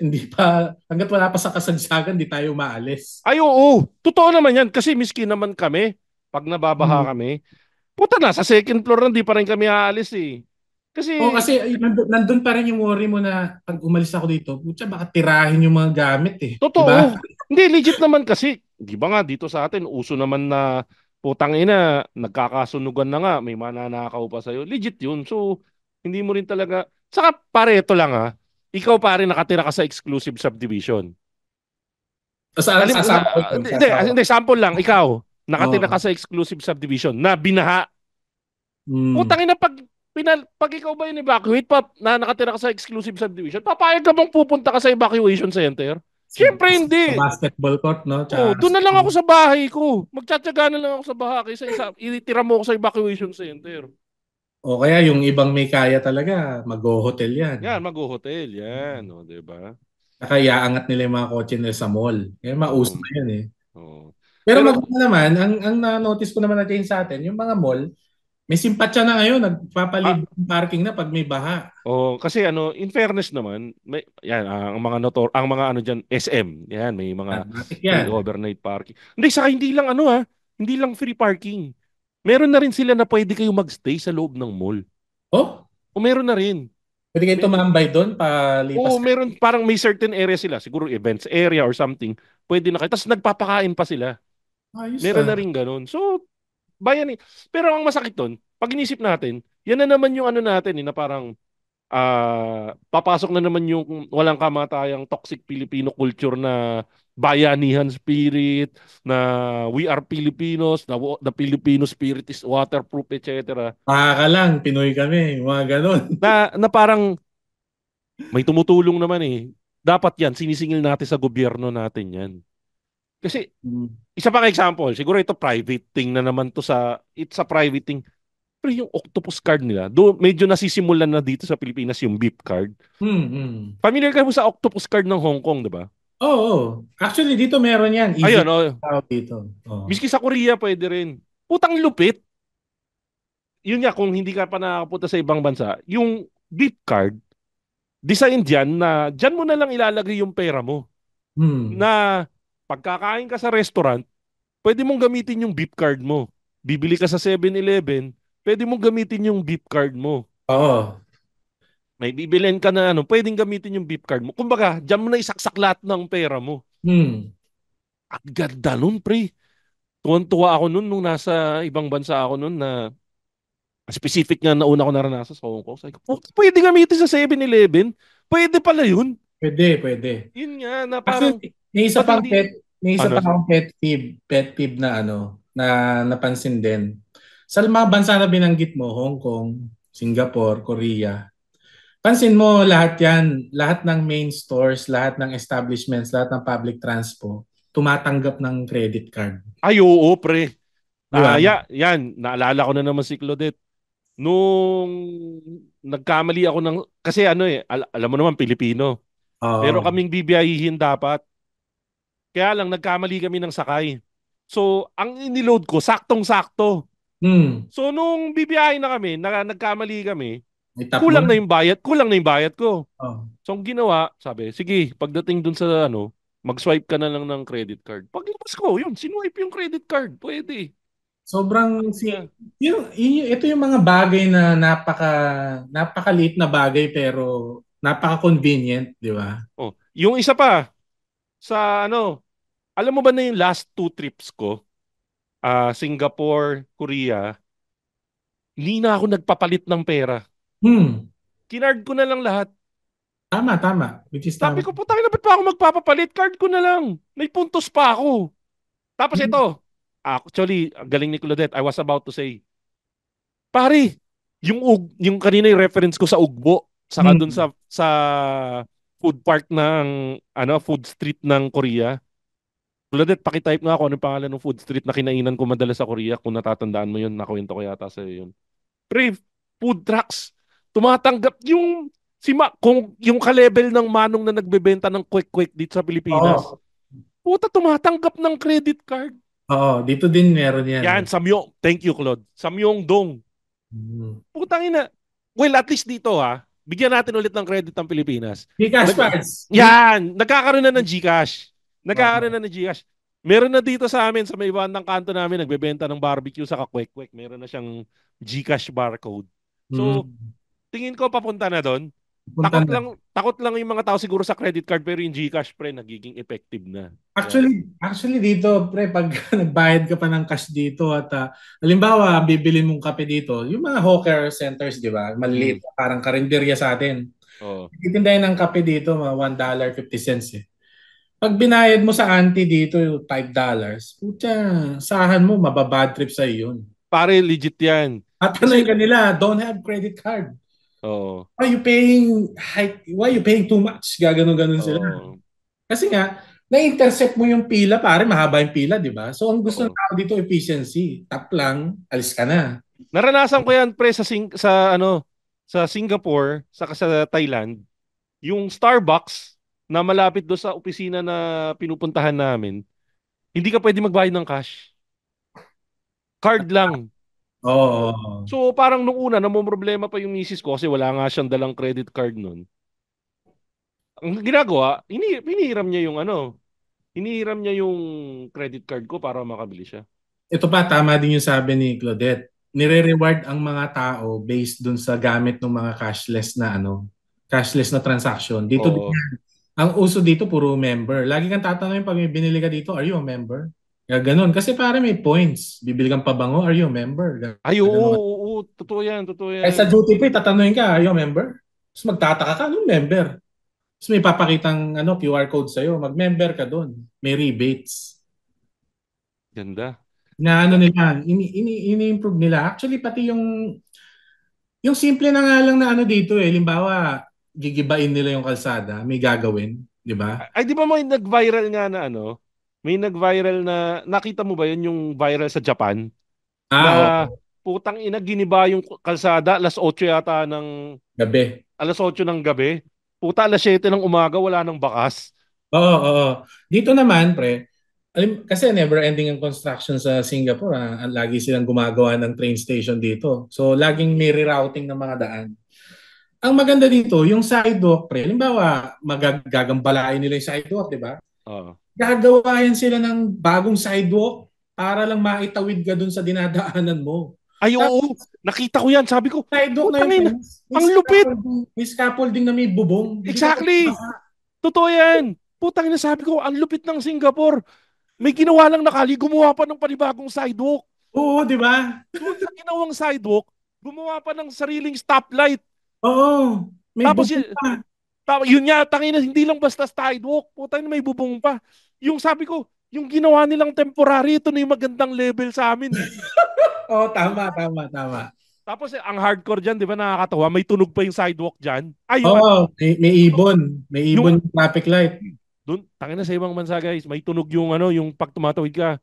wala pa sa kasagsagan, di tayo maalis. Ay, oo. Totoo naman yan. Kasi miski naman kami, pag nababaha Hmm. kami, puta na, sa second floor na, di pa rin kami aalis eh. Oo, Kasi, kasi nandun pa rin yung worry mo na pag umalis ako dito, putya, baka tirahin yung mga gamit eh. Di ba? totoo. Hindi, legit naman kasi. Di ba nga, dito sa atin, uso naman na putang ina, nagkakasunugan na nga, may mananakaw pa sa'yo. Legit yun. So, hindi mo rin talaga. Saka, pare, ito lang ha. Ikaw, pare, nakatira ka sa exclusive subdivision. Sasama ko yun, Hindi, sasama. hindi, sample lang. Ikaw, nakatira Oo. ka sa exclusive subdivision na binaha. Hmm. Putang ina, pag ikaw ba yung evacuate pa na nakatira ka sa exclusive subdivision, papayag ka bang pupunta ka sa evacuation center? Siyempre Sa hindi. basketball court, no? Oh, Tsaka, doon na lang ako sa bahay ko. Magtsatsaga na lang ako sa bahay kaysa itira mo ako sa evacuation center. o kaya yung ibang may kaya talaga, mag-hotel yan. Yan, mag-hotel. Yan, o, di ba? Saka iaangat nila yung mga kotse nila sa mall. Kaya mauso Oo. na yan eh. Oo. Pero Pero, maganda naman, ang na-notice ko naman na change sa atin, yung mga mall, may simpatya na ngayon, ah, nagpapalibre ng parking na pag may baha. kasi in fairness naman, yan, ang mga ano diyan, SM, yan, may mga Matik free yan. overnight parking. Hindi, saka hindi lang hindi lang free parking. Meron na rin sila na pwede kayo magstay sa loob ng mall. Oh, O meron na rin. pwede kayo May, tumambay doon, palipas Oo, meron parang may certain area sila, siguro events area or something. Pwede na kayo. Tapos nagpapakain pa sila. ayos Meron na ah. rin ganun. So, bayan eh. Pero ang masakit doon, pag inisip natin, yan na naman yung ano natin na parang papasok na naman yung walang kamatayang toxic Filipino culture na bayanihan spirit, na we are Filipinos, na the Filipino spirit is waterproof, etc. Baka lang, Pinoy kami, mga ganon. Na parang may tumutulong naman eh. Dapat yan, sinisingil natin sa gobyerno natin yan. Kasi, isa pang example, siguro ito private thing na naman to it's a private thing. Pero yung octopus card nila, medyo nasisimulan na dito sa Pilipinas yung beep card. Familiar ka mo sa octopus card ng Hong Kong, di ba? Oo. Actually, dito meron yan. Easy Ayun, oh. dito. Oh. Miski sa Korea pwede rin. Putang lupit. Yun nga, kung hindi ka pa nakakapunta sa ibang bansa, yung beep card, design dyan mo na lang ilalagay yung pera mo. Na pagkakain ka sa restaurant, pwede mong gamitin yung beep card mo. Bibili ka sa 7-Eleven, pwede mong gamitin yung beep card mo. Oo. May bibilin ka na pwedeng gamitin yung beep card mo. Kumbaga, dyan mo na isaksak lahat ng pera mo. At ganda nun, pre. Tuwan-tuwa ako nun nung nasa ibang bansa ako nun na specific nga na una ko naranasan sa Hong Kong. Sabi ko, pwede gamitin sa 7-Eleven? Pwede pala yun. Pwede. Yun nga, na parang, Actually, may isa ano? pa akong pet peeve na na napansin din. Sa mga bansa na binanggit mo, Hong Kong, Singapore, Korea, pansin mo lahat yan, lahat ng main stores, lahat ng establishments, lahat ng public transport, tumatanggap ng credit card. Ay, oo, pre. Di ba? Yan, naalala ko na naman si Claudette. Nung nagkamali ako kasi alam mo naman, Pilipino. Pero kaming bibiyahihin dapat. Kaya lang, nagkamali kami ng sakay. So, ang iniload ko, saktong-sakto. So nung bibiyahe na kami, nagkamali kami, Itap mo kulang na. na yung bayad ko. Oh. So ang ginawa, sabi, sige, pagdating dun sa mag-swipe ka na lang ng credit card. Paglabas ko, yun, sinwipe yung credit card. Pwede. Sobrang Yeah. ito yung mga bagay na napakaliit na bagay pero napaka-convenient, di ba? Oh, yung isa pa, sa alam mo ba na yung last 2 trips ko, Singapore, Korea, hindi na ako nagpapalit ng pera. Kinard ko na lang lahat. Tama. Which is Sabi tama. ko, putang ina, ba't pa ako magpapapalit? Card ko na lang. May puntos pa ako. Tapos ito, actually, ang galing ni Claudette, I was about to say, pare, yung kanina yung reference ko sa Ugbo, saka dun sa food park ng, food street ng Korea. Claudette, pakitype nga ako anong pangalan ng food street na kinainan ko madalas sa Korea. Kung natatandaan mo yun, nakwento ko yata sa'yo yun. Pre, food trucks. Tumatanggap kung yung ka-level ng manong na nagbebenta ng quick dito sa Pilipinas. Oo. Puta, tumatanggap ng credit card. Oo, dito din meron yan. Yan, Samyong. Thank you, Claude. Samyong Dong. Putang ina. Well, at least dito bigyan natin ulit ng credit ng Pilipinas. GCash cards. Yan, nagkakaroon na ng GCash. Meron na dito sa amin, sa may bandang kanto namin, nagbebenta ng barbecue sa kakwek-kwek. Meron na siyang GCash barcode. So, tingin ko papunta na doon. Takot lang yung mga tao siguro sa credit card, pero yung GCash, pre, nagiging effective na. Actually dito, pre, pag nagbayad ka pa ng cash dito at halimbawa, bibilin mong kape dito, yung mga hawker centers, di ba? Maliliit, parang karinderya sa atin. Titindahin ng kape dito, $1.50 eh. Pag binayad mo sa auntie dito, $5, puta, sahan mo, mababad trip sa yun. Pare, legit yan. At tanongin ka nila, don't have credit card. Oo. Why you paying too much? Gaganon sila. Kasi nga, na-intercept mo yung pila, pare, mahaba yung pila, di ba? So, ang gusto ng tao dito, efficiency. Tap lang, alis ka na. Naranasan ko yan, pre, sa Singapore, sa Thailand, yung Starbucks na malapit do sa opisina na pinupuntahan namin, hindi ka pwede magbayad ng cash. Card lang. Oo. So parang nung una, namumroblema pa yung misis ko kasi wala nga siyang dalang credit card nun. Ang ginagawa, hinihiram niya yung credit card ko para makabili siya. Ito pa, tama din yung sabi ni Claudette. Nire-reward ang mga tao based dun sa gamit ng mga cashless na transaction. Dito din yan. Ang uso dito, puro member. Lagi kang tatanungin pag may binili ka dito, are you a member? Ganon. Kasi para may points. Bibili kang pabango, are you a member? Ay, oo. Totoo yan. Ay, sa duty free, tatanungin ka, are you a member? Tapos magtataka ka, anong member? Tapos may papakitang QR code sa'yo. Mag-member ka doon. May rebates. Ganda. Na nila, ini-improve nila. Actually, pati yung simple na nga lang na dito limbawa, gigibain nila yung kalsada, may gagawin, di ba? Ay, di ba may nag-viral nga na may nag-viral na, nakita mo ba yun yung viral sa Japan? Na putang ina, giniba yung kalsada, alas 8 yata ng gabi. Alas 8 ng gabi. Puta, alas 7 ng umaga, wala nang bakas. Oo. Dito naman, pre, kasi never ending ang construction sa Singapore. Lagi silang gumagawa ng train station dito. So, laging may rerouting ng mga daan. Ang maganda dito, yung sidewalk, pre, halimbawa, magagambalain nila yung sidewalk, di ba? Gagawain sila ng bagong sidewalk para lang maitawid ka dun sa dinadaanan mo. Ay, oo. Nakita ko yan. Sabi ko, sidewalk na yun. Ang lupit. May scaffolding na may bubong. Exactly. Totoo yan. Putang ina, sabi ko, ang lupit ng Singapore. May ginawa lang nakali, gumawa pa ng panibagong sidewalk. Oo, di ba? Doon sa ginawang sidewalk, gumawa pa ng sariling stoplight. Oo. May Tapos bubong pa. Yun nga, tangina, hindi lang basta sidewalk. Putang ina, may bubong pa. Yung sabi ko, yung ginawa nilang temporary, ito na yung magandang level sa amin. Oo, tama. Tapos ang hardcore dyan, di ba nakakatawa? May tunog pa yung sidewalk dyan. May ibon. May ibon yung traffic light. Doon, tangina sa ibang bansa guys, may tunog yung yung pag tumatawid ka.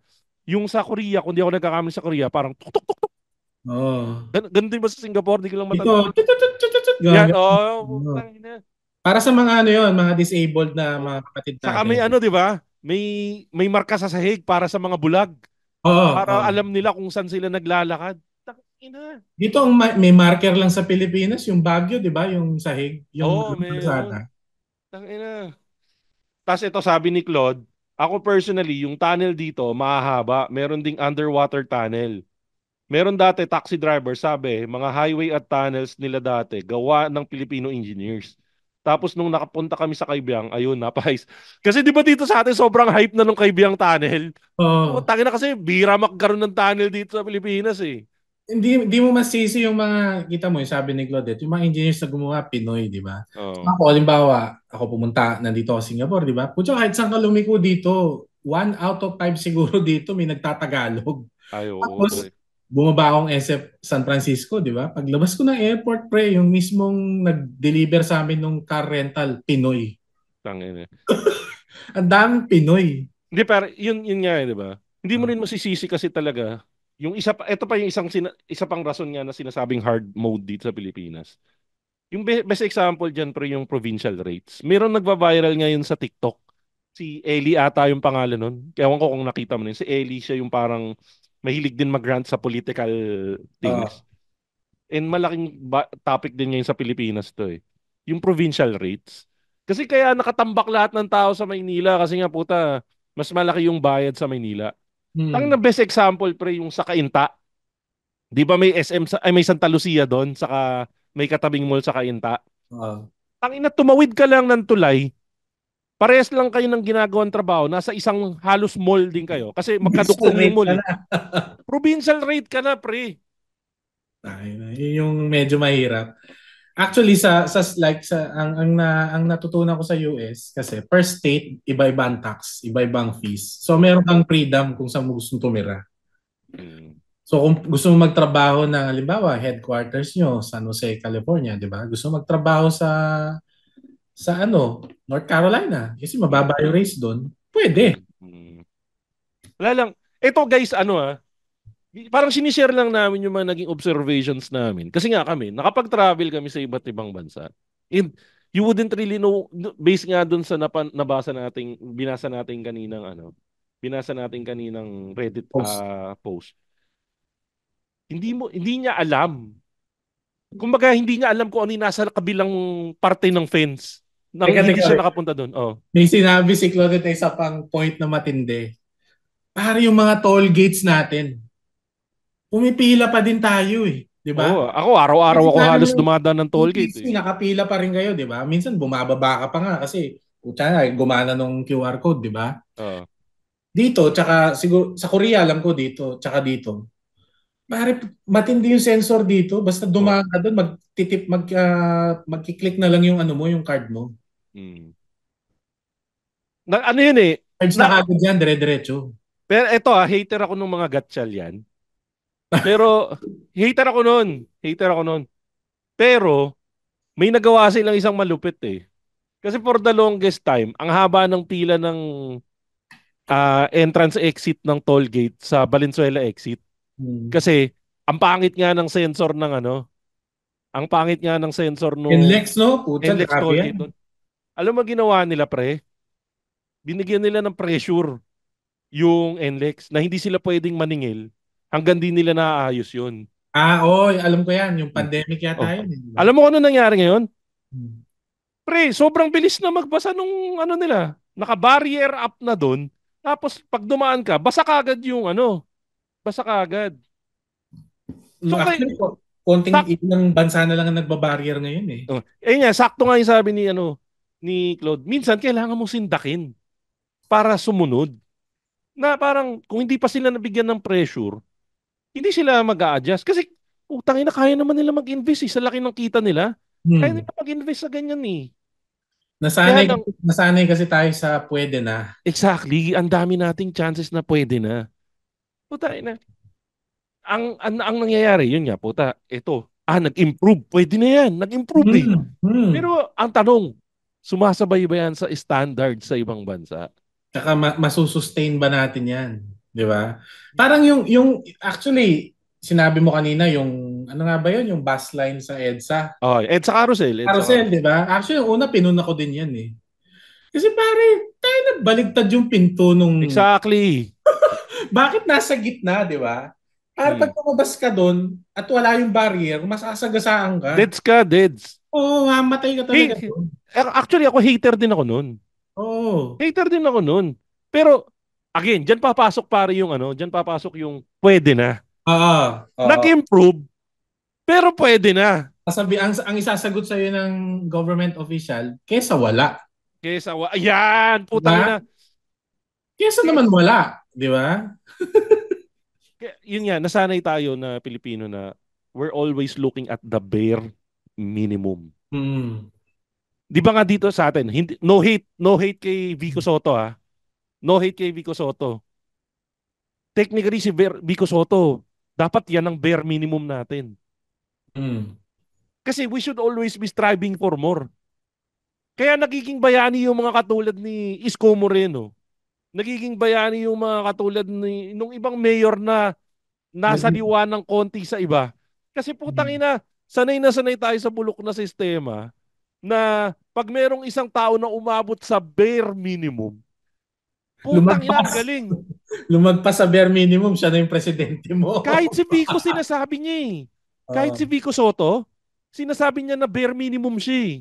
Yung sa Korea, kung di ako nagkakamali sa Korea, parang tuk tuk tuk tuk. Ganun din ba sa Singapore? Di ko lang matanda. Yan, tangina. Para sa mga mga disabled na mga kapatid natin. Saka may di ba? May marka sa sahig para sa mga bulag. Oo, para oo. alam nila kung saan sila naglalakad. Tangina. Dito ang may marker lang sa Pilipinas, yung Baguio, di ba? Yung sahig, yung Oo, meron. Lazada. Tangina. Tapos ito sabi ni Claude, ako personally, yung tunnel dito, mahahaba. Meron ding underwater tunnel. Meron dati taxi driver, sabi, mga highway at tunnels nila dati, gawa ng Filipino engineers. Tapos nung nakapunta kami sa Kaibiyang, ayun, napais. Kasi di ba dito sa atin, sobrang hype na nung Kaibiyang tunnel. Oo. Tangina kasi, bira magkaroon ng tunnel dito sa Pilipinas eh. Hindi mo masisi yung mga, kita mo, yung sabi ni Claudette, yung mga engineers na gumawa, Pinoy, di ba? So Oo. ako, halimbawa, ako pumunta, nandito ako sa Singapore, di ba? Pucha, kahit saan ka lumiko dito, 1 out of 5 siguro dito may nagtatagalog. Ay, oo, Tapos, pre. bumaba akong SF San Francisco, di ba? Paglabas ko ng airport, pre, yung mismong nag-deliver sa amin ng car rental, Pinoy. Tangina. Ang daming Pinoy. Hindi, pero yun nga eh, di ba? Hindi mo Ah. rin masisisi kasi talaga, yung isa pa, ito pa yung isa pang rason nga na sinasabing hard mode dito sa Pilipinas. Yung best example dyan, pre, yung provincial rates. Meron nagba-viral ngayon sa TikTok. Si Ellie ata yung pangalan nun. Ewan ko kung nakita mo na yun. Si Ellie, siya yung parang mahilig din mag-rant sa political Ah. things. And malaking topic din ngayon sa Pilipinas to eh. Yung provincial rates. Kasi kaya nakatambak lahat ng tao sa Maynila kasi nga puta, mas malaki yung bayad sa Maynila. Ang na Hmm. best example, pre, yung sa Cainta. Di ba may SM, may Santa Lucia doon, saka may katabing mall sa Cainta. Ah. Ang ina, tumawid ka lang ng tulay, parehas lang kayo ng ginagawang trabaho, nasa isang halos mall din kayo. Kasi Gusto magkaduktong yung rate mall ka eh. na. Provincial rate ka na, pre. Ay, yun yung medyo mahirap. Actually ang natutunan ko sa US kasi per state iba-iba ang tax, iba-ibang fees. So meron kang freedom kung saan mo gusto tumira. Hmm. So kung gusto mo magtrabaho ng halimbawa headquarters nyo San Jose, California, 'di ba? Gusto mo magtrabaho sa North Carolina kasi Hmm. mababa yung rates doon. Hmm. Pwede. Hmm. Wala lang. Ito guys, parang sinishare lang namin yung mga naging observations namin. Kasi nga kami, nakapag-travel kami sa iba't ibang bansa. And you wouldn't really know, based nga dun sa binasa nating kaninang Reddit Post. post. Hindi niya alam. Kumbaga, hindi niya alam kung ano yung nasa kabilang parte ng fence nang Teka, hindi teka. siya nakapunta doon. Oh. May sinabi si Claudette isa pang point na matindi. Para yung mga toll gates natin, pumipila pa din tayo eh. 'Di ba? Oo, ako araw-araw Kasi ako sabi halos mo, dumadaan ng toll gate UTC, eh. nakapila pa rin kayo, di ba? Minsan bumababa ka pa nga kasi putya nga, gumana nung QR code, di ba? Oo. Dito, tsaka siguro, sa Korea alam ko dito, tsaka dito. Pare, matindi yung sensor dito. Basta Oh. dumaan ka doon, magkiklik na lang yung ano mo, yung card mo. Hmm. Ano yun eh, Cards na na, kagad yan, dire-diretso. pero eto hater ako ng mga gatchal yan. Pero, hater ako nun. Hater ako nun. Pero, may nagawa silang isang malupit eh. Kasi for the longest time, ang haba ng pila ng entrance exit ng toll gate sa Valenzuela exit. Hmm. Kasi, ang pangit nga ng sensor ng ang pangit nga ng sensor nung NLEX, no? Putya, NLEX grabe toll yan. gate doon. Alam mo ginawa nila, pre? Binigyan nila ng pressure yung NLEX na hindi sila pwedeng maningil hanggang di nila naaayos yun. Oo, alam ko yan. Yung Hmm. pandemic Oh. yata yun. Di ba? Alam mo kung ano nangyari ngayon? Hmm. Pre, sobrang bilis na magbasa nung nila. Naka-barrier up na doon. Tapos pag dumaan ka, basa kagad yung basa kagad. So Actually, kay konting sak ilang bansa na lang ang nagbabarrier ngayon eh. nga, sakto nga yung sabi ni Claude. Minsan kailangan mong sindakin para sumunod. Na parang kung hindi pa sila nabigyan ng pressure, hindi sila mag-a-adjust. Kasi utang ina, kaya naman nila mag-invest sa laki ng kita nila. Kaya Hmm. nila mag-invest sa ganyan eh. Kaya Nasanay, lang, nasanay kasi tayo sa pwede na. exactly, ang dami nating chances na pwede na. Puta ina. Ang nangyayari, yun nga, puta, ito, nag-improve. Pwede na yan, nag-improve eh. Hmm. Hmm. Pero ang tanong, sumasabay ba yan sa standard sa ibang bansa? Tsaka masusustain ba natin yan? Di ba? Parang actually, sinabi mo kanina yung, ano nga ba yun? Yung bus line sa EDSA. Oh, EDSA Carousel, EDSA Carousel, Carousel. di ba? Actually, yung una, pinuna ko din yan eh. Kasi pare, tayo na baligtad yung pinto nung Exactly. Bakit nasa gitna, di ba? Para pag lumabas ka doon at wala yung barrier, masasagasaan ka. Deads ka, deads. Oo, mamatay ka talaga Hey, doon. actually, ako hater din ako nun. Oo. Hater din ako nun. Pero, again, dyan papasok pare yung dyan papasok yung pwede na. Oo. Oo. Nag-improve, pero pwede na. Ang isasagot sa iyo ng government official, kesa wala. Ayan, putang Diba? ina. Kesa naman wala, di ba? Yun nga, nasanay tayo na Pilipino na we're always looking at the bare minimum. Hmm. Di ba nga dito sa atin, hindi, no hate kay Vico Soto ha. No hate kay Vico Soto. Technically si Vico Soto, dapat yan ang bare minimum natin. Hmm. Kasi we should always be striving for more. Kaya nagiging bayani yung mga katulad ni Isko Moreno. Nagiging bayani yung mga katulad ni nung ibang mayor na nasa liwa ng konti sa iba. Kasi putang ina, sanay na sanay tayo sa bulok na sistema na pag merong isang tao na umabot sa bare minimum, putang ina, ang Lumagpas. galing. Lumagpas sa bare minimum, siya na yung presidente mo. Kahit si Vico sinasabi niya eh. Kahit si Vico Soto, sinasabi niya na bare minimum siya eh.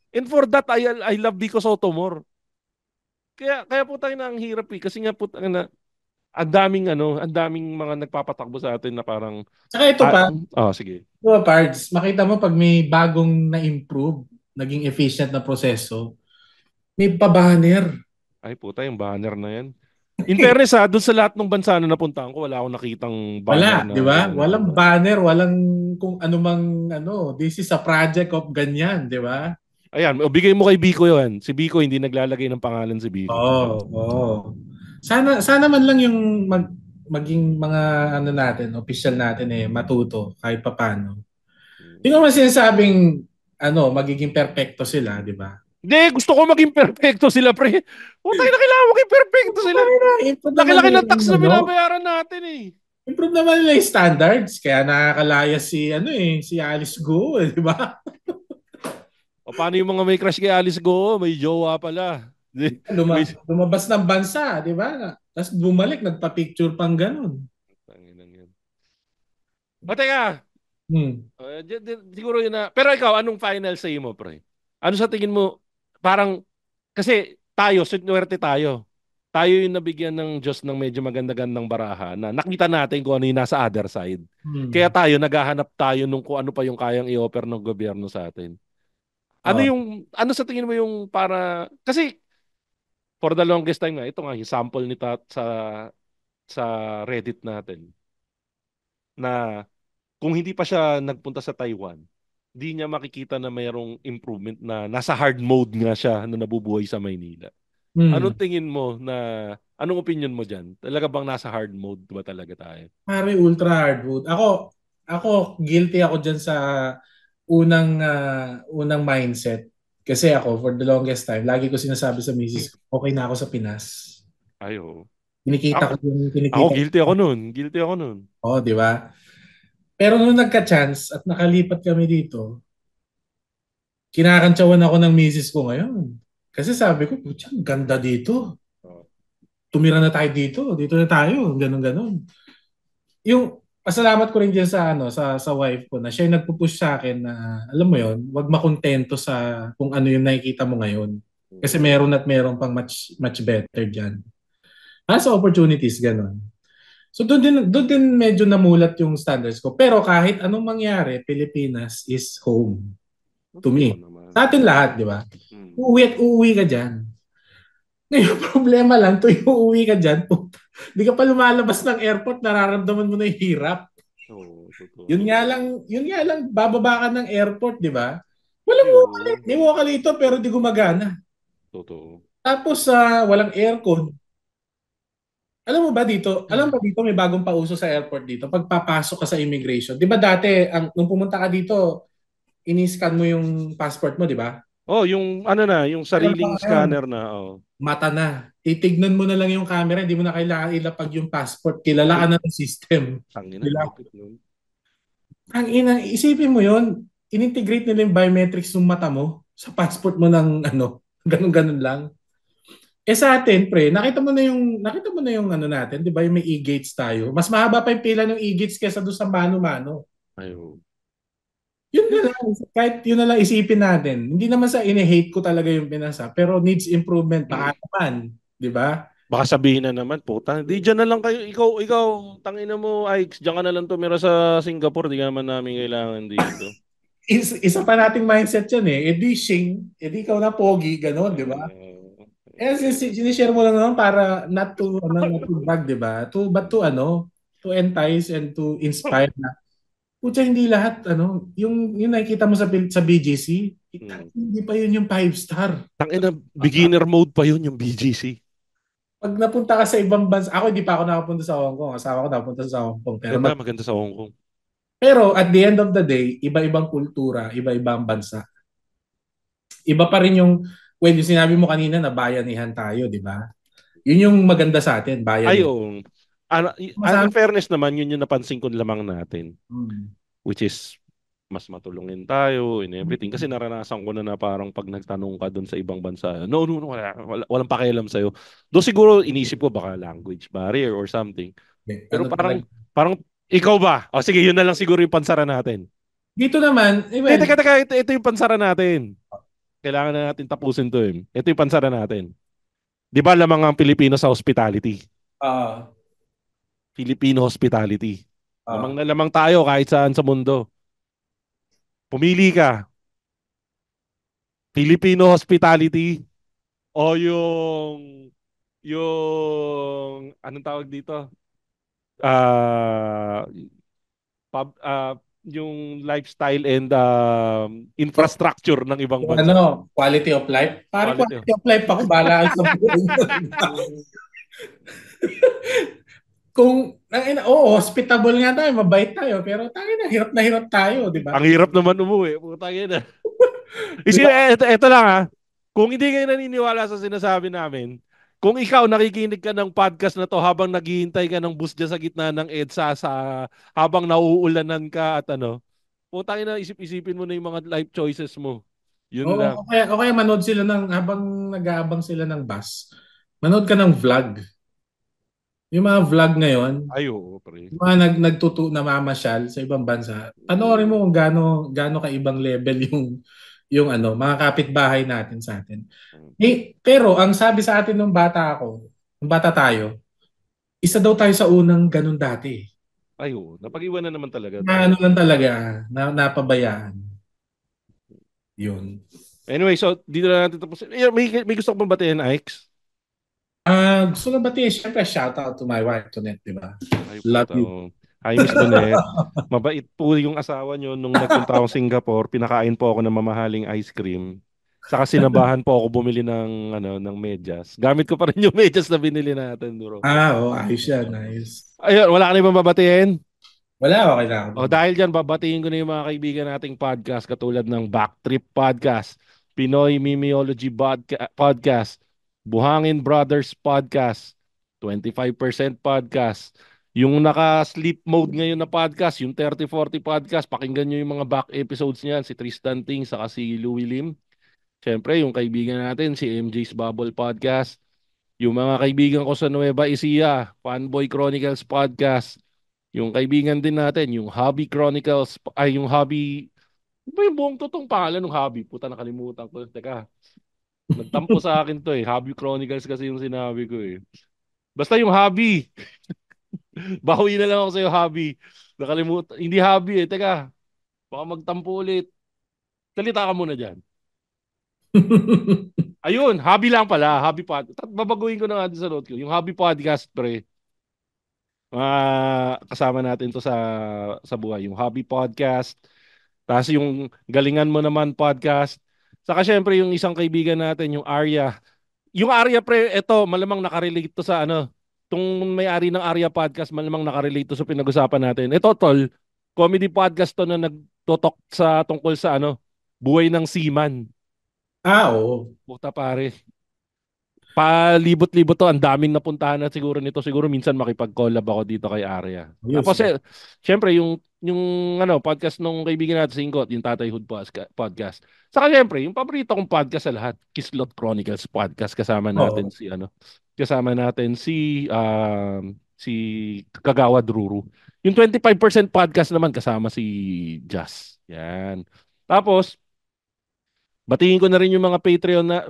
And for that, I love Vico Soto more. Kaya putang ina, ang hirap eh. Kasi nga putang ina, ang daming mga nagpapatakbo sa atin na parang Saka ito pa, sige. ito parts, makita mo pag may bagong na-improve, naging efficient na proseso, may pa-banner. Ay puta, yung banner na yan. In fairness doon sa lahat ng bansa na napuntahan ko, wala akong nakitang banner Wala, di ba? ganun. Walang banner, walang kung anumang this is a project of ganyan, di ba? Ayan, bigay mo kay Biko yan. Si Biko hindi naglalagay ng pangalan si Biko. Oo. Sana man lang yung maging mga natin, official natin matuto kahit papaano. Hindi ko naman sinasabing magiging perfecto sila, di ba? Hindi, gusto ko maging perfecto sila, pre. Putay na kailangan maging perfecto sila. Laki-laki ng tax na binabayaran natin eh. Improve naman nila yung standards. Kaya nakakalaya si Alice Go, di ba? O paano yung mga may crush kay Alice Go? May jowa pala. Lumabas ng bansa, di ba? Tapos bumalik, nagpa-picture pang ganun. O teka, siguro yun na. Pero ikaw, anong final say mo, pre? Ano sa tingin mo, parang, kasi tayo, swerte tayo. Tayo yung nabigyan ng Diyos ng medyo maganda-gandang baraha na nakita natin kung ano yung nasa other side. Kaya tayo, naghahanap tayo nung kung ano pa yung kayang i-offer ng gobyerno sa atin. Ano sa tingin mo yung kasi for the longest time ito nga, yung sample ni sa Reddit natin na kung hindi pa siya nagpunta sa Taiwan, di niya makikita na mayroong improvement na nasa hard mode nga siya na nabubuhay sa Maynila. Anong tingin mo anong opinion mo dyan? Talaga bang nasa hard mode ba talaga tayo? Pare, ultra hard mode. Ako guilty ako dyan sa unang mindset. Kasi ako, for the longest time, lagi ko sinasabi sa misis, okay na ako sa Pinas. Ayo. Kinikita Ako guilty ako nun. Oo, di ba? Pero nung nagka-chance at nakalipat kami dito, kinakantsawan ako ng misis ko ngayon. Kasi sabi ko, putya, ganda dito. Tumira na tayo dito. Dito na tayo. Ganun. Yung pasalamat ko rin dyan sa wife ko na siya yung nagpupush sa akin na, alam mo yon, wag makontento sa kung ano yung nakikita mo ngayon. Kasi meron pang much better dyan. Sa opportunities, ganun. So doon din medyo namulat yung standards ko. Pero kahit anong mangyari, Pilipinas is home to me. Sa atin lahat, di ba? Uuwi at uuwi ka dyan. Ngayon, problema lang, tuwing uuwi ka dyan, di ka pa lumalabas ng airport, nararamdaman mo na yung hirap. Yun nga lang, bababa ka ng airport, di ba? Walang wallet. May wallet ito, pero di gumagana. Totoo. Tapos, walang aircon. Alam ba dito may bagong pauso sa airport dito pag papasok ka sa immigration. 'Di ba dati nung pumunta ka dito, ini-scan mo yung passport mo, 'di ba? Yung yung sariling scanner na, Mata na. Titignan mo na lang yung camera, hindi mo na kailangan ilapag yung passport. Kilalaan na ng system. Isipin mo 'yon, inintegrate nila yung biometrics ng mata mo sa passport mo ng ganun-ganun lang. Sa atin, pre, nakita mo na yung ano natin, 'di ba? Yung may e-gates tayo. Mas mahaba pa yung pila ng e-gates kaysa doon sa mano-mano. Ayun. Yun na lang, kahit yun na lang isipin natin. Hindi naman sa ini-hate ko talaga yung pinasa, pero needs improvement baka naman, 'di ba? Baka sabihin na naman, puta, di dyan na lang kayo. Ikaw, tangina mo, Ike's, dyan ka na lang tumira sa Singapore. Di ka naman namin kailangan dito. Isa pa nating mindset yan eh. Di Shing, ikaw na pogi, gano'n, 'di ba? Sinishare mo lang naman para not to brag, 'di ba? To entice and to inspire na. Pucha, hindi lahat yung nakikita mo sa BGC, hindi pa yun yung 5 star. Tangina, beginner mode pa yun yung BGC. Pag napunta ka sa ibang bansa, ako hindi pa ako nakapunta sa Hong Kong. Asawa ko napunta sa Hong Kong. Maganda sa Hong Kong. Pero at the end of the day, iba-ibang kultura, iba-ibang bansa. Iba pa rin yung yung sinabi mo kanina na bayanihan tayo, di ba? Yun yung maganda sa atin, bayanihan. Ayun. In fairness naman, yun yung napansin ko lamang natin. Which is, mas matulungin tayo and everything. Kasi naranasan ko na parang pag nagtanong ka doon sa ibang bansa, no, walang pakialam sa'yo. Doon siguro inisip ko baka language barrier or something. Pero parang ikaw ba? O sige, yun na lang siguro yung pansara natin. Dito naman, teka, ito yung pansara natin. Kailangan na natin tapusin to eh. Ito yung pansara natin. Di ba lamang ang Pilipino sa hospitality? Filipino hospitality. Lamang na lamang tayo kahit saan sa mundo. Pumili ka. Filipino hospitality o yung anong tawag dito? Yung lifestyle and infrastructure ng ibang bansa. Quality of life. Quality of life ako, bala sa hospitable nga tayo, mabait tayo, pero hirap na hirap tayo, di ba? Ang hirap naman umuwi. Putangina. Ito lang kung hindi kayo naniniwala sa sinasabi namin, kung ikaw nakikinig ka ng podcast na to habang naghihintay ka ng bus dyan sa gitna ng EDSA habang nauulanan ka at putang ina, isip-isipin mo na yung mga life choices mo. Yun lang. Okay, manood sila habang nag-aabang sila ng bus. Manood ka ng vlog. Yung mga vlog ngayon, pre. Yung mga namamasyal sa ibang bansa, panoorin mo kung gaano kaibang level yung mga kapitbahay natin sa atin. Pero ang sabi sa atin nung bata tayo, isa daw tayo sa unang ganun dati. Napag-iwanan naman talaga. Lang talaga, napabayaan. Yun. Anyway, so dito na natin tapos. May gusto ko bang batiin, Ike's? Gusto na batiin, syempre shout out to my wife, Tonet, di ba? Love you. Hi, Miss Tonet. Mabait po yung asawa nyo nung nagpunta akong Singapore. Pinakain po ako ng mamahaling ice cream. Saka sinabahan po ako bumili ng medyas. Gamit ko pa rin yung medyas na binili natin, bro. Ayos yan, nice. Ayun, wala ka na ibang babatiin? Wala, okay na. Dahil dyan, babatiin ko na yung mga kaibigan nating podcast katulad ng Backtrip Podcast, Pinoy Mimiology Podcast, Buhangin Brothers Podcast, 25% Podcast, yung naka-sleep mode ngayon na podcast, yung 30-40 Podcast, pakinggan nyo yung mga back episodes niyan, si Tristan Ting, saka si Louie Lim. Siyempre, yung kaibigan natin, si MJ's Bubble Podcast, yung mga kaibigan ko sa Nueva Ecija, Fanboy Chronicles Podcast, yung kaibigan din natin, yung Hobby Chronicles, yung Hobby, ano ba yung buong totoong pangalan ng Hobby? Puta, nakalimutan ko. Teka, nagtampo sa akin to Hobby Chronicles kasi yung sinabi ko Basta yung Hobby. Bawi na lang ako sa'yo, Hobby. Nakalimutan. Hindi Hobby Teka, baka magtampo ulit. Salita ka muna dyan. Ayun, Hobby lang pala. Hobby Podcast. Babaguhin ko na nga sa note ko. Yung Hobby Podcast, pre. Kasama natin to sa buhay. Yung Hobby Podcast. Tapos yung Galingan Mo Naman Podcast. Saka syempre yung isang kaibigan natin, yung Arya. Yung Arya, pre, ito, malamang nakarelate to sa Itong may-ari ng Arya Podcast, malamang nakarelate to sa pinag-usapan natin. Ito, tol, comedy podcast to na nagtotok tungkol sa buhay ng seaman. Oo. Puta pare. palibot-libot to. Ang daming napuntahan na siguro nito. Siguro minsan makipag-collab ako dito kay Arya. Ayos, Tapos syempre yung podcast nung kaibigan natin si Ingot, yung Tatay Hood podcast. Saka syempre, yung paborito kong podcast sa lahat, Kislot Chronicles podcast. Kasama natin si Kagawa Druru. Yung 25% podcast naman kasama si Jazz. Yan. Tapos batingin ko na rin yung mga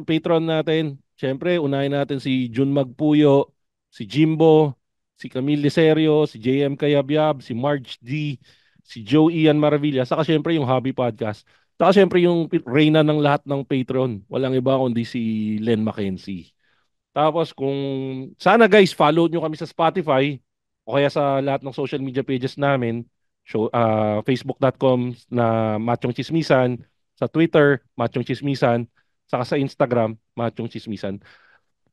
Patreon natin. Siyempre, unahin natin si Jun Magpuyo, si Jimbo, si Camille Liserio, si JM Kayabyab, si Marge D, si Joe Ian Maravilla, saka siyempre yung Hobby Podcast. Saka siyempre yung reyna ng lahat ng Patreon. Walang iba kundi si Len Mackenzie. Tapos sana guys, follow nyo kami sa Spotify o kaya sa lahat ng social media pages namin. Facebook.com na Machong Chismisan, sa Twitter, Machong Chismisan, saka sa Instagram, Machong Chismisan.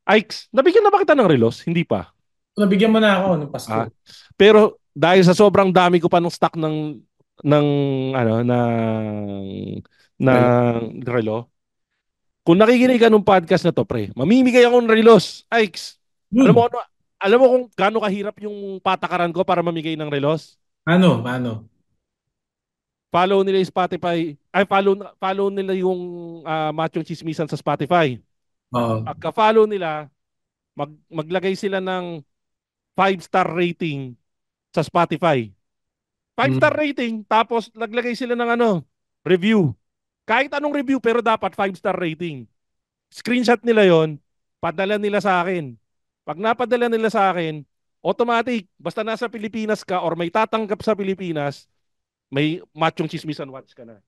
Ikes, nabigyan na ba kita ng relos? Hindi pa. Nabigyan mo na ako ng Pasko. Pero dahil sa sobrang dami ko pa ng stock ng relo, kung nakikinig ka ng podcast na to, pre, mamimigay ako ng relos. Ikes, alam mo kung gaano kahirap yung patakaran ko para mamigay ng relos? Paano? Follow nila yung Spotify. Follow nila yung Machong Chismisan sa Spotify. Pagka-follow nila, maglagay sila ng 5-star rating sa Spotify. 5-star rating, tapos naglagay sila ng review. Kahit anong review, pero dapat 5-star rating. Screenshot nila yon, padala nila sa akin. Pag napadala nila sa akin, automatic, basta nasa Pilipinas ka or may tatanggap sa Pilipinas, may Machong Chismisan watch ka na.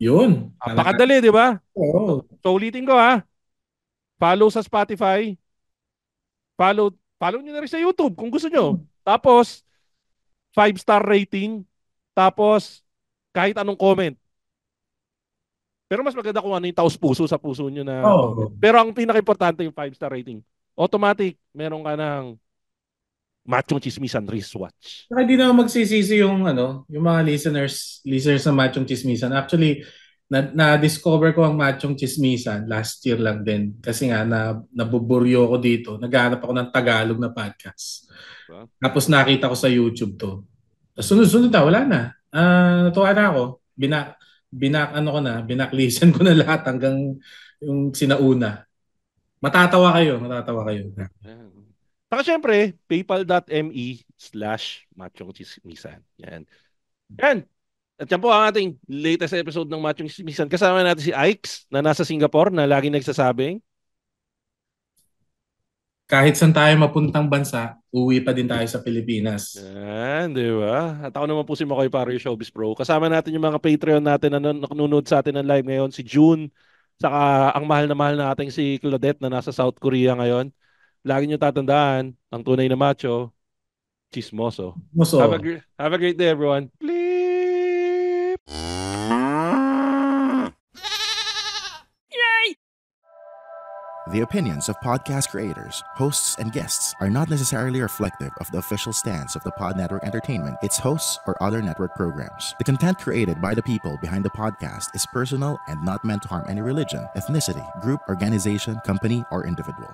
Yun. Pakadali, di ba? Oo. So ulitin ko follow sa Spotify, follow nyo na rin sa YouTube kung gusto nyo. Tapos, 5-star rating, tapos kahit anong comment. Pero mas maganda kung ano yung taos puso sa puso nyo na comment. Pero ang pinaka-importante yung 5-star rating. Automatic, meron ka ng Machong Chismisan wristwatch. Saka di na magsisisi yung yung mga listeners ng Machong Chismisan. Actually, na-discover ko ang Machong Chismisan last year lang din. Kasi nga, nabuburyo ko dito. Naghahanap ako ng Tagalog na podcast. Tapos nakita ko sa YouTube to. Tapos sunod-sunod wala na. Natuwa na ako. Binaklisan ko na lahat hanggang yung sinauna. Matatawa kayo. Saka syempre, paypal.me/Machong Chismisan. Yan. At yan po ang ating latest episode ng Machong Chismisan. Kasama natin si Ikes na nasa Singapore na lagi nagsasabing, kahit saan tayo mapuntang bansa, uwi pa din tayo sa Pilipinas. Yan, di ba? At ako naman po si Makoy Paro, Showbiz Bro. Kasama natin yung mga Patreon natin na nanonood sa atin ng live ngayon. Si June, saka ang mahal na nating si Claudette na nasa South Korea ngayon. Lagi nyo tatandaan, ang tunay na macho, chismoso. Have a great day, everyone. Bleep! Yay! The opinions of podcast creators, hosts, and guests are not necessarily reflective of the official stance of the Pod Network Entertainment, its hosts, or other network programs. The content created by the people behind the podcast is personal and not meant to harm any religion, ethnicity, group, organization, company, or individual.